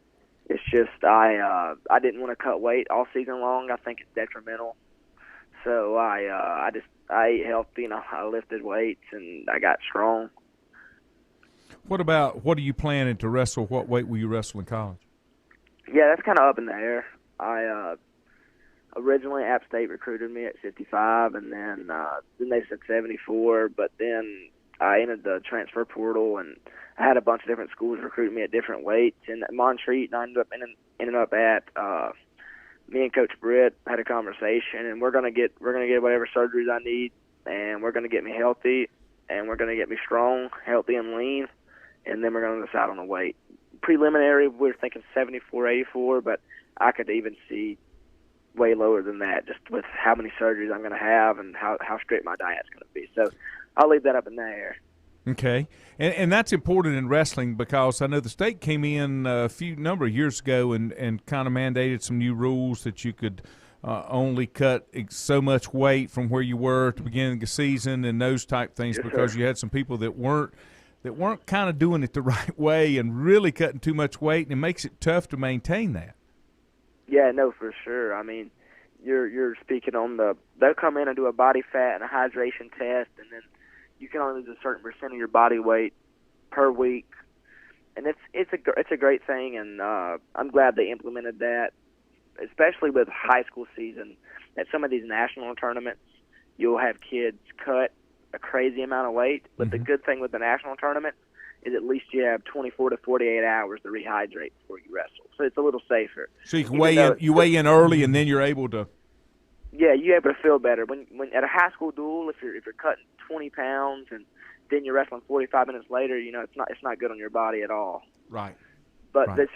It's just I didn't want to cut weight all season long. I think it's detrimental. So I ate healthy, I lifted weights and I got strong. What are you planning to wrestle? What weight will you wrestle in college? Yeah, that's kind of up in the air. Originally, App State recruited me at 55, and then they said 74. But then I entered the transfer portal, and I had a bunch of different schools recruit me at different weights. And at Montreat, I ended up at me and Coach Britt had a conversation, and we're gonna get whatever surgeries I need, and we're gonna get me healthy, and we're gonna get me strong, healthy, and lean, and then we're gonna decide on the weight. Preliminary, we're thinking 74, 84, but I could even see way lower than that, just with how many surgeries I'm going to have and how strict my diet's going to be. So I'll leave that up in the air. Okay, and that's important in wrestling because I know the state came in a number of years ago and kind of mandated some new rules that you could only cut so much weight from where you were at the beginning of the season and those type things, yes, because sir. you had some people that weren't kind of doing it the right way and really cutting too much weight, and it makes it tough to maintain that. Yeah, no, for sure. I mean, you're speaking on they'll come in and do a body fat and a hydration test, and then you can only lose a certain percent of your body weight per week, and it's a great thing, and I'm glad they implemented that, especially with high school season. At some of these national tournaments, you'll have kids cut a crazy amount of weight, but the good thing with the national tournament is at least you have 24 to 48 hours to rehydrate before you wrestle. So it's a little safer. So you can weigh in early, and then you're able to. Yeah, you're able to feel better when at a high school duel. If you're cutting 20 pounds and then you're wrestling 45 minutes later, it's not good on your body at all. Right. But right.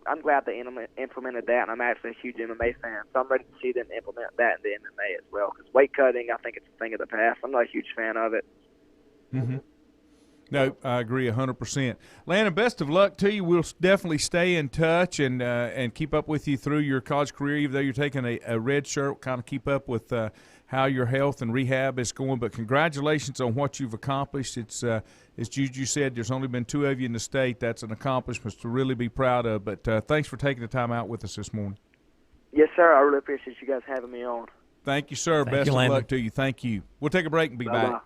I'm glad they implemented that, and I'm actually a huge MMA fan, so I'm ready to see them implement that in the MMA as well. Because weight cutting, I think it's a thing of the past. I'm not a huge fan of it. Mm-hmm. No, I agree 100%. Landon, best of luck to you. We'll definitely stay in touch and keep up with you through your college career, even though you're taking a red shirt. We'll kind of keep up with how your health and rehab is going. But congratulations on what you've accomplished. It's as Juju said, there's only been 2 of you in the state. That's an accomplishment to really be proud of. But thanks for taking the time out with us this morning. Yes, sir. I really appreciate you guys having me on. Thank you, sir. Best of luck to you. Thank you. We'll take a break and be back.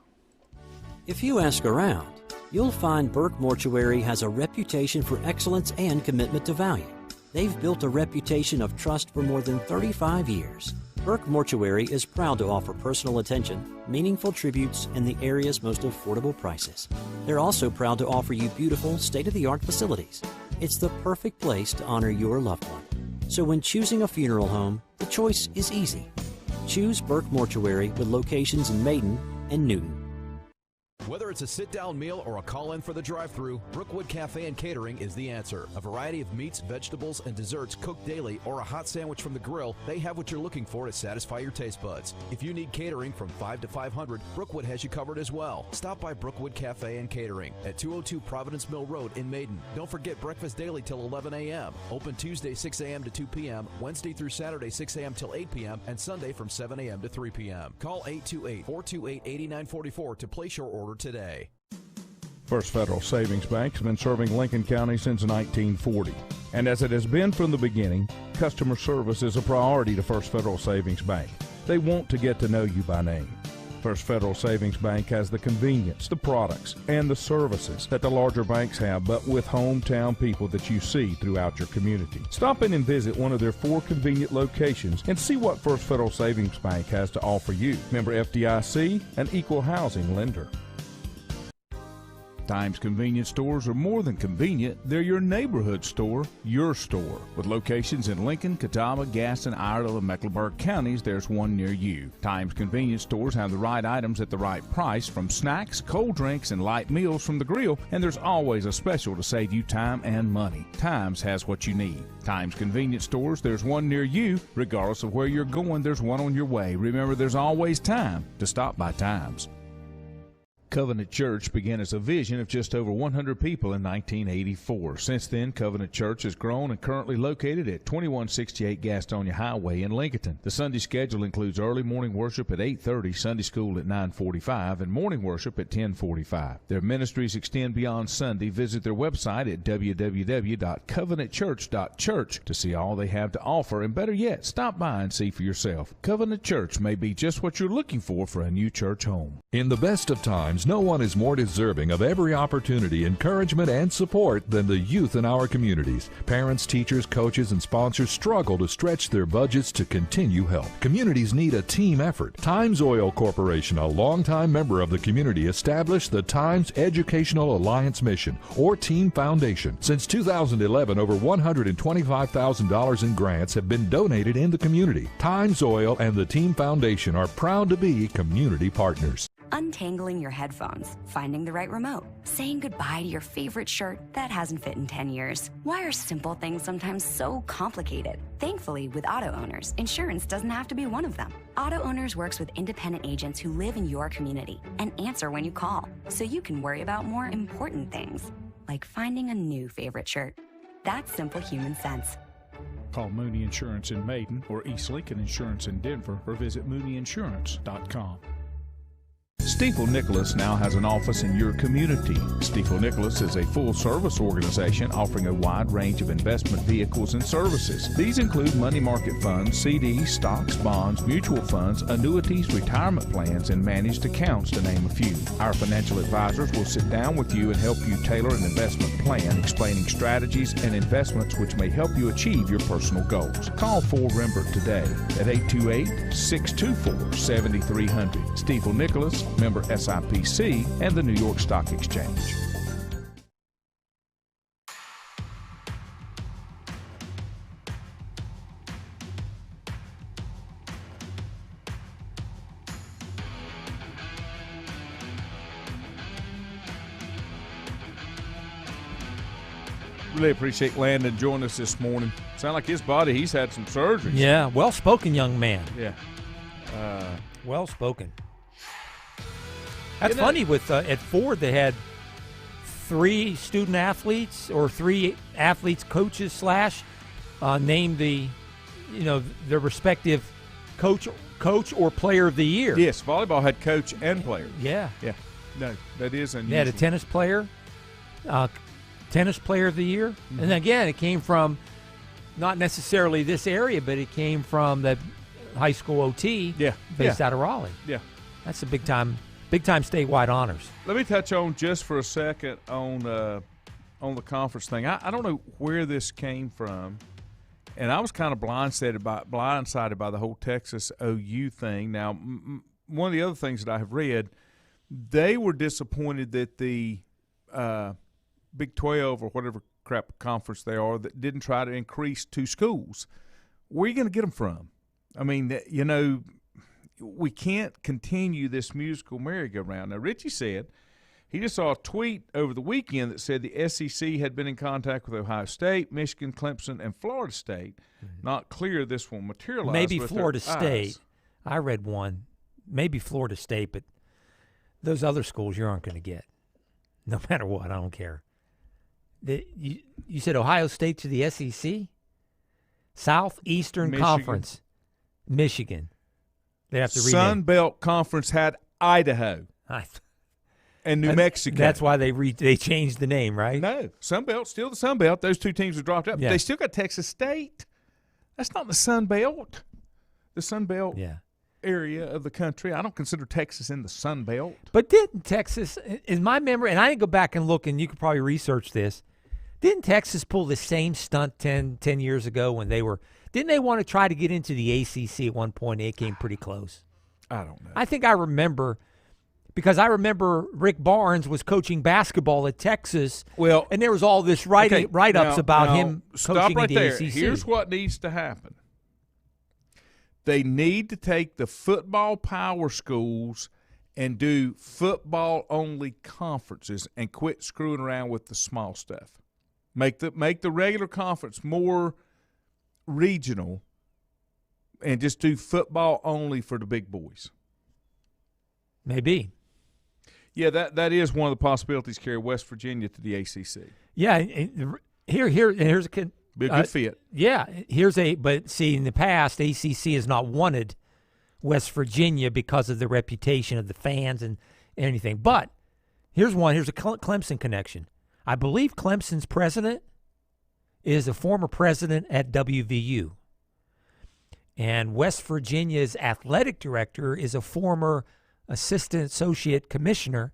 If you ask around, you'll find Burke Mortuary has a reputation for excellence and commitment to value. They've built a reputation of trust for more than 35 years. Burke Mortuary is proud to offer personal attention, meaningful tributes, and the area's most affordable prices. They're also proud to offer you beautiful, state-of-the-art facilities. It's the perfect place to honor your loved one. So when choosing a funeral home, the choice is easy. Choose Burke Mortuary with locations in Maiden and Newton. Whether it's a sit-down meal or a call-in for the drive-thru, Brookwood Cafe and Catering is the answer. A variety of meats, vegetables, and desserts cooked daily, or a hot sandwich from the grill, they have what you're looking for to satisfy your taste buds. If you need catering from 5 to 500, Brookwood has you covered as well. Stop by Brookwood Cafe and Catering at 202 Providence Mill Road in Maiden. Don't forget breakfast daily till 11 a.m. Open Tuesday 6 a.m. to 2 p.m., Wednesday through Saturday 6 a.m. till 8 p.m., and Sunday from 7 a.m. to 3 p.m. Call 828-428-8944 to place your order today. First Federal Savings Bank has been serving Lincoln County since 1940. And as it has been from the beginning, customer service is a priority to First Federal Savings Bank. They want to get to know you by name. First Federal Savings Bank has the convenience, the products, and the services that the larger banks have, but with hometown people that you see throughout your community. Stop in and visit one of their 4 convenient locations and see what First Federal Savings Bank has to offer you. Member FDIC, an equal housing lender. Times convenience stores are more than convenient. They're your neighborhood store, your store. With locations in Lincoln, Catawba, Gaston, Iredell, and Mecklenburg counties, there's one near you. Times convenience stores have the right items at the right price, from snacks, cold drinks, and light meals from the grill, and there's always a special to save you time and money. Times has what you need. Times convenience stores, there's one near you. Regardless of where you're going, there's one on your way. Remember, there's always time to stop by Times. Covenant Church began as a vision of just over 100 people in 1984. Since then, Covenant Church has grown and currently located at 2168 Gastonia Highway in Lincoln. The Sunday schedule includes early morning worship at 8:30, Sunday school at 9:45, and morning worship at 10:45. Their ministries extend beyond Sunday. Visit their website at www.covenantchurch.church to see all they have to offer, and better yet, stop by and see for yourself. Covenant Church may be just what you're looking for a new church home. In the best of times, no one is more deserving of every opportunity, encouragement, and support than the youth in our communities. Parents, teachers, coaches, and sponsors struggle to stretch their budgets to continue help. Communities need a team effort. Times Oil Corporation, a longtime member of the community, established the Times Educational Alliance Mission, or Team Foundation. Since 2011, over $125,000 in grants have been donated in the community. Times Oil and the Team Foundation are proud to be community partners. Untangling your headphones, finding the right remote, saying goodbye to your favorite shirt that hasn't fit in 10 years. Why are simple things sometimes so complicated? Thankfully, with auto owners, insurance doesn't have to be one of them. Auto Owners works with independent agents who live in your community and answer when you call, so you can worry about more important things, like finding a new favorite shirt. That's simple human sense. Call Mooney Insurance in Maiden or East Lincoln Insurance in Denver, or visit mooneyinsurance.com. Stiefel Nicholas now has an office in your community. Stiefel Nicholas is a full-service organization offering a wide range of investment vehicles and services. These include money market funds, CDs, stocks, bonds, mutual funds, annuities, retirement plans, and managed accounts, to name a few. Our financial advisors will sit down with you and help you tailor an investment plan, explaining strategies and investments which may help you achieve your personal goals. Call 4Rembert today at 828-624-7300. Stiefel Nicholas, member SIPC and the New York Stock Exchange. Really appreciate Landon joining us this morning. Sound like his body, he's had some surgery. Yeah, well-spoken young man. Yeah. Well-spoken. That's funny. With at Ford, they had 3 student athletes, or 3 athletes, coaches / named their respective coach or player of the year. Yes, volleyball had coach and player. Yeah. No, that is unusual. They had a tennis player of the year. Mm-hmm. And again, it came from not necessarily this area, but it came from the high school OT based out of Raleigh. Yeah. That's a big time statewide honors. Let me touch on just for a second on the conference thing. I don't know where this came from, and I was kind of blindsided by the whole Texas OU thing. Now, one of the other things that I have read, they were disappointed that the Big 12 or whatever crap conference they are that didn't try to increase 2 schools. Where are you going to get them from? I mean, we can't continue this musical merry-go-round. Now, Richie said he just saw a tweet over the weekend that said the SEC had been in contact with Ohio State, Michigan, Clemson, and Florida State. Mm-hmm. Not clear this will materialize. Maybe with Florida their State. eyes. I read one. Maybe Florida State, but those other schools you aren't going to get. No matter what, I don't care. You said Ohio State to the SEC? Southeastern Conference. Michigan. They have to rename. Sun Belt Conference had Idaho and New Mexico. That's why they changed the name, right? No, Sun Belt, still the Sun Belt. Those 2 teams have dropped out. Yeah. They still got Texas State. That's not the Sun Belt. The Sun Belt. Yeah. area of the country. I don't consider Texas in the Sun Belt. But didn't Texas, in my memory, and I didn't go back and look, and you could probably research this, didn't Texas pull the same stunt 10 years ago when didn't they want to try to get into the ACC at one point? It came pretty close. I don't know. I think I remember, because I remember Rick Barnes was coaching basketball at Texas, and there was all this write-ups about him coaching in the ACC. Here's what needs to happen. They need to take the football power schools and do football-only conferences and quit screwing around with the small stuff. Make the regular conference more regional and just do football only for the big boys. Maybe. Yeah, that is one of the possibilities, carry West Virginia to the ACC. Yeah, here's a be a good fit. Yeah, but see, in the past, ACC has not wanted West Virginia because of the reputation of the fans and anything. But here's a Clemson connection. I believe Clemson's president is a former president at WVU. And West Virginia's athletic director is a former assistant associate commissioner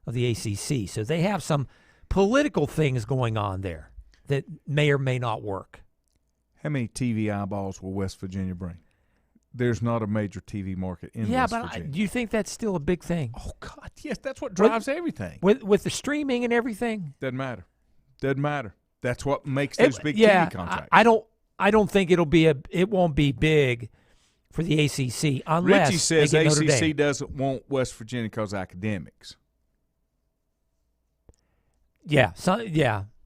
of the ACC. So they have some political things going on there that may or may not work. How many TV eyeballs will West Virginia bring? There's not a major TV market in West Virginia. Yeah, but do you think that's still a big thing? Oh, God, yes. That's what drives everything. With the streaming and everything? Doesn't matter. That's what makes those big TV contracts. I don't think it won't be big for the ACC unless Richie says they get Notre ACC Dame. doesn't want West Virginia because academics. Yeah,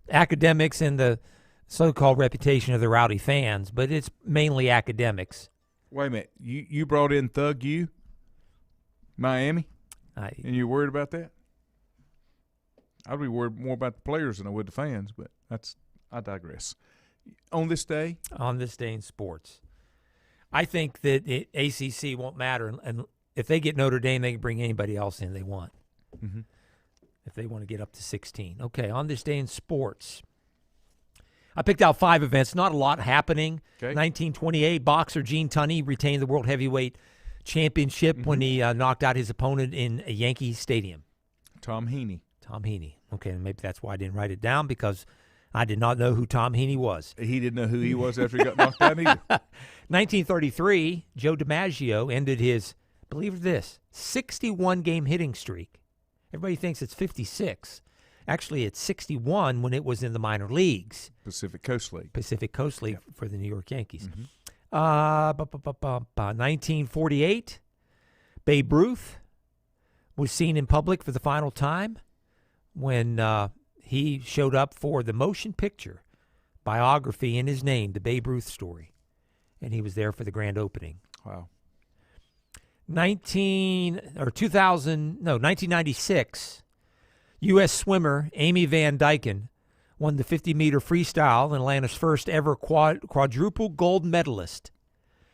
academics and the so-called reputation of the rowdy fans, but it's mainly academics. Wait a minute. You brought in Thug U, Miami, and you're worried about that? I'd be worried more about the players than I would the fans, but I digress. On this day in sports, I think that ACC won't matter, and if they get Notre Dame, they can bring anybody else in they want. Mm-hmm. If they want to get up to 16. Okay, on this day in sports, I picked out 5 events. Not a lot happening. Okay. 1928, boxer Gene Tunney retained the World Heavyweight Championship when he knocked out his opponent in a Yankee Stadium. Tom Heaney. Okay, and maybe that's why I didn't write it down, because I did not know who Tom Heaney was. He didn't know who he was after he got knocked out either. 1933, Joe DiMaggio ended his, believe it or this, 61-game hitting streak. Everybody thinks it's 56. Actually, it's 61 when it was in the minor leagues. Pacific Coast League For the New York Yankees. Mm-hmm. 1948, Babe Ruth was seen in public for the final time when he showed up for the motion picture biography in his name, The Babe Ruth Story. And he was there for the grand opening. Wow. 1996, U.S. swimmer Amy Van Dyken won the 50-meter freestyle, and Atlanta's first ever quadruple gold medalist,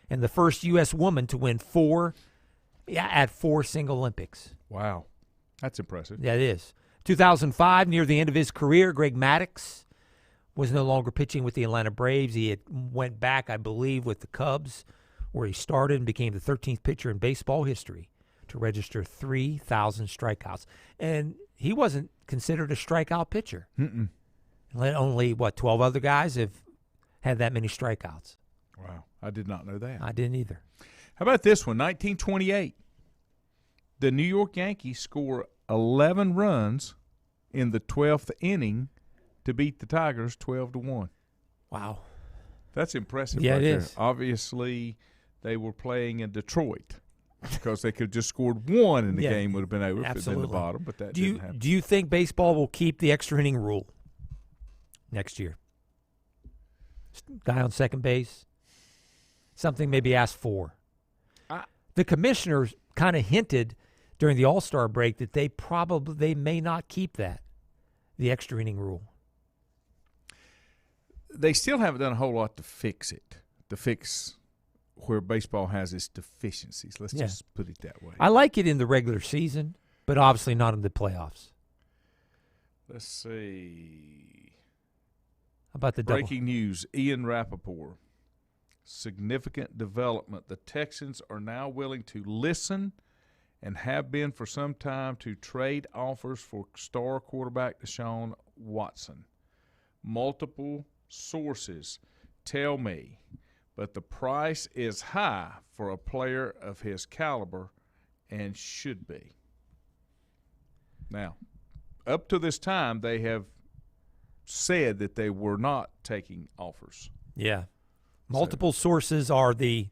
and the first U.S. woman to win 4 Single Olympics. Wow. That's impressive. Yeah, it is. 2005, near the end of his career, Greg Maddux was no longer pitching with the Atlanta Braves. He had went back, I believe, with the Cubs, where he started and became the 13th pitcher in baseball history to register 3,000 strikeouts. And he wasn't considered a strikeout pitcher. Mm-mm. Only, 12 other guys have had that many strikeouts. Wow. I did not know that. I didn't either. How about this one? 1928. The New York Yankees score 11 runs in the 12th inning to beat the Tigers 12-1. Wow. That's impressive. Yeah, right it there. is. Obviously, they were playing in Detroit because they could have just scored 1 and the game would have been over if it had been the bottom, but that didn't happen. Do you think baseball will keep the extra inning rule next year? Guy on second base? Something maybe asked for. The commissioners kind of hinted during the All-Star break that they may not keep that, the extra inning rule. They still haven't done a whole lot to fix it, to fix where baseball has its deficiencies. Let's just put it that way. I like it in the regular season, but obviously not in the playoffs. Let's see. How about the breaking news? Ian Rappaport significant development. The Texans are now willing to listen and have been for some time to trade offers for star quarterback Deshaun Watson. Multiple sources tell me, but the price is high for a player of his caliber and should be. Now, up to this time, they have said that they were not taking offers. Yeah. Multiple sources are the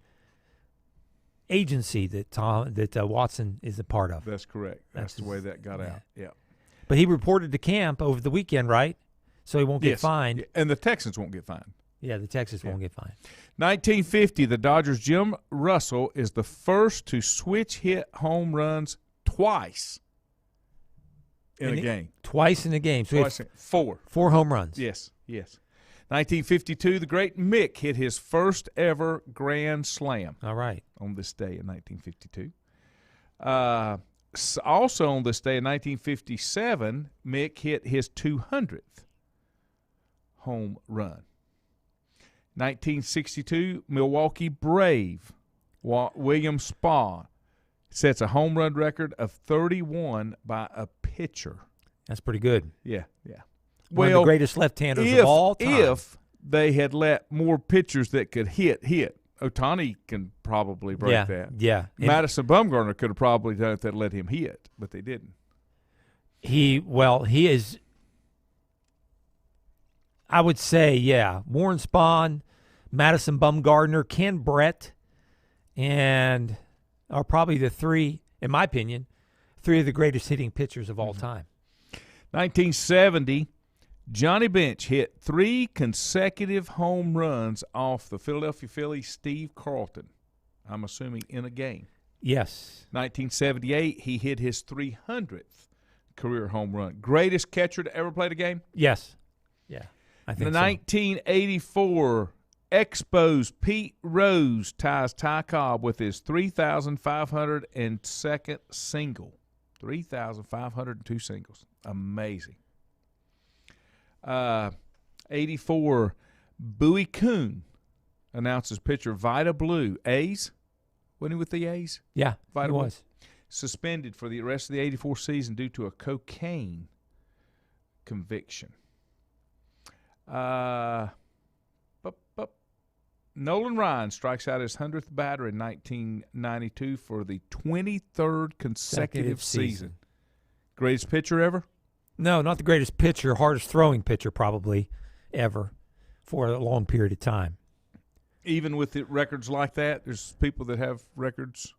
agency that Watson is a part of. That's correct. That's the way that got out. Yeah. But he reported to camp over the weekend, right? So he won't get fined. Yeah. And the Texans won't get fined. Yeah, the Texans won't get fined. 1950, the Dodgers' Jim Russell is the first to switch hit home runs twice in a game. Twice in a game. So four home runs. Yes. 1952, the great Mick hit his first ever grand slam. All right. On this day in 1952. Also on this day in 1957, Mick hit his 200th home run. 1962, Milwaukee Brave William Spawn sets a home run record of 31 by a pitcher. That's pretty good. Yeah. One of the greatest left-handers of all time. If they had let more pitchers that could hit, Ohtani can probably break that. Yeah. Madison Bumgarner could have probably done it that let him hit, but they didn't. He is, I would say, Warren Spahn, Madison Bumgarner, Ken Brett, and are probably the three, in my opinion, three of the greatest hitting pitchers of all time. 1970, Johnny Bench hit 3 consecutive home runs off the Philadelphia Phillies' Steve Carlton, I'm assuming in a game. Yes. 1978, he hit his 300th career home run. Greatest catcher to ever play the game? Yes. Yeah, I think 1984, Expos Pete Rose ties Ty Cobb with his 3,502nd single. 3,502 singles. Amazing. 84, Bowie Kuhn announces pitcher Vida Blue. A's? Wasn't he with the A's? Yeah, Vida he was. Suspended for the rest of the 84 season due to a cocaine conviction. Nolan Ryan strikes out his 100th batter in 1992 for the 23rd consecutive season. Greatest pitcher ever? No, not the greatest pitcher, hardest throwing pitcher probably ever for a long period of time. Even with the records like that, there's people that have records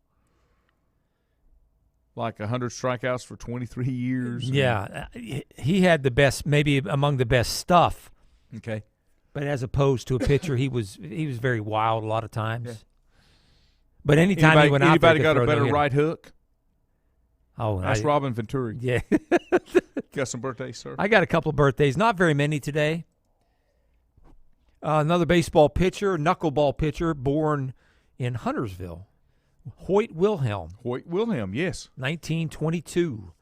like 100 strikeouts for 23 years. Yeah, he had the best, maybe among the best stuff. Okay. But as opposed to a pitcher, he was very wild a lot of times. Yeah. But anytime he went out there, anybody got a better right hook? Oh, that's Robin Venturi. Yeah. Got some birthdays, sir? I got a couple of birthdays. Not very many today. Another baseball pitcher, knuckleball pitcher, born in Huntersville. Hoyt Wilhelm. Hoyt Wilhelm, yes. 1922.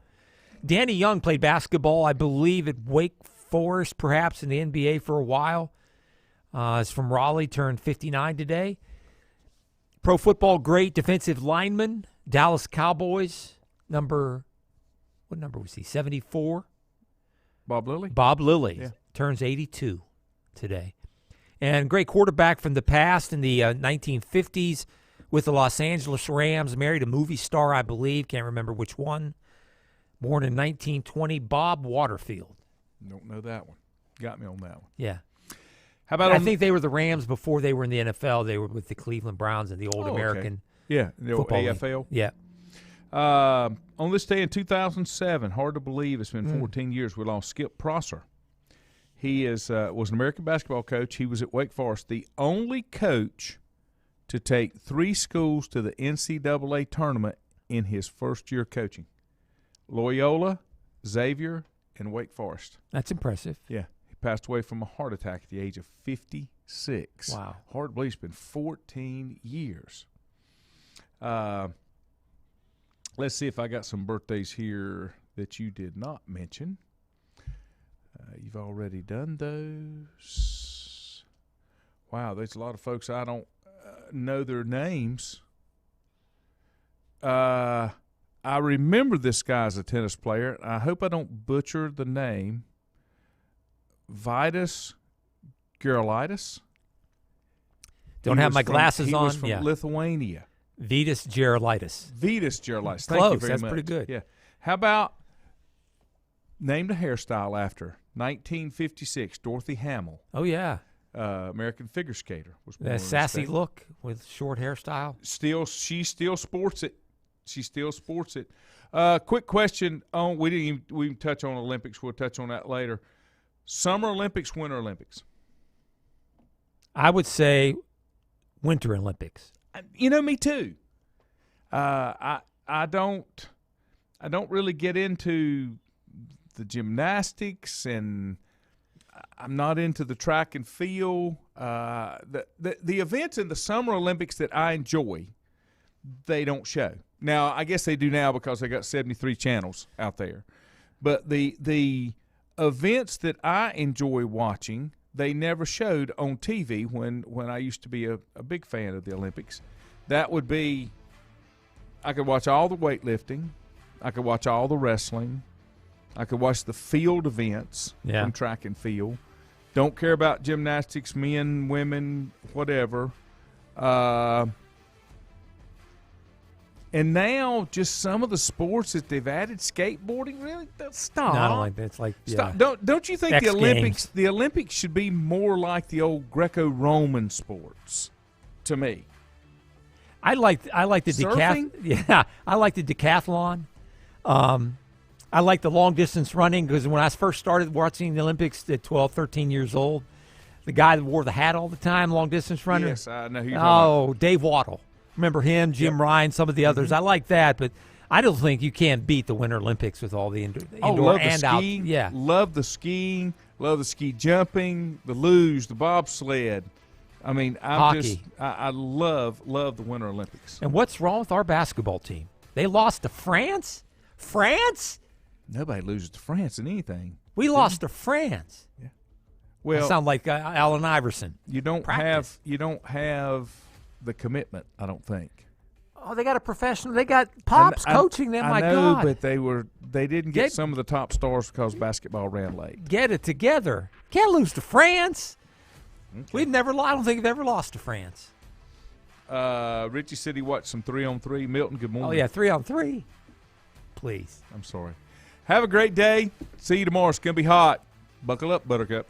Danny Young played basketball, I believe, at Wake Forest, perhaps in the NBA for a while. Is from Raleigh, turned 59 today. Pro football great defensive lineman, Dallas Cowboys, what number was he, 74? Bob Lilly? Bob Lilly turns 82 today. And great quarterback from the past in the 1950s with the Los Angeles Rams, married a movie star, I believe, can't remember which one. Born in 1920, Bob Waterfield. Don't know that one. Got me on that one. Yeah. How about I think they were the Rams before they were in the NFL. They were with the Cleveland Browns and the old American the old AFL. League. Yeah. On this day in 2007, hard to believe it's been 14 years, we lost Skip Prosser. He was an American basketball coach. He was at Wake Forest, the only coach to take 3 schools to the NCAA tournament in his first year coaching. Loyola, Xavier, and Wake Forest. That's impressive. Yeah. He passed away from a heart attack at the age of 56. Wow. Hard to believe it's been 14 years. Let's see if I got some birthdays here that you did not mention. You've already done those. Wow, there's a lot of folks I don't know their names. I remember this guy as a tennis player. I hope I don't butcher the name. Vidas Gerulaitis. Don't have my glasses he on. was from Lithuania. Vidas Gerulaitis. Vidas Gerulaitis. Thank Close. you very That's much. pretty good. Yeah. How about named a hairstyle after 1956, Dorothy Hamill. Oh, yeah. American figure skater. Was born That sassy look with short hairstyle. She still sports it. She still sports it. Quick question on we didn't touch on Olympics. We'll touch on that later. Summer Olympics, Winter Olympics. I would say Winter Olympics. Me too. I don't really get into the gymnastics, and I'm not into the track and field. The events in the Summer Olympics that I enjoy, they don't show. Now, I guess they do now because they got 73 channels out there. But the events that I enjoy watching, they never showed on TV when I used to be a big fan of the Olympics. That would be, I could watch all the weightlifting. I could watch all the wrestling. I could watch the field events from track and field. Don't care about gymnastics, men, women, whatever. And now, just some of the sports that they've added, skateboarding, really, stop. Not like that. It's like stop. Don't you think X the Olympics should be more like the old Greco-Roman sports? To me, I like the surfing? Yeah, I like the decathlon. I like the long distance running because when I first started watching the Olympics at 12, 13 years old, the guy that wore the hat all the time, long distance runner. Yes, I know who you're talking about. Dave Waddle. Remember him, Jim Ryan, some of the others. I like that, but I don't think you can beat the Winter Olympics with all the indoor love and the out. skiing. Yeah, love the skiing, love the ski jumping, the luge, the bobsled. I mean, hockey. I love the Winter Olympics. And what's wrong with our basketball team? They lost to France. France? Nobody loses to France in anything. We lost to France. Yeah. Well, I sound like Allen Iverson. You don't have the commitment, I don't think. Oh, they got a professional. They got Pops coaching them. I My know, God, but they didn't get some of the top stars because basketball ran late. Get it together. Can't lose to France. Okay. We've never. I don't think we've ever lost to France. Richie said he watched some 3-on-3. Milton, good morning. Oh yeah, 3-on-3. Please. I'm sorry. Have a great day. See you tomorrow. It's gonna be hot. Buckle up, Buttercup.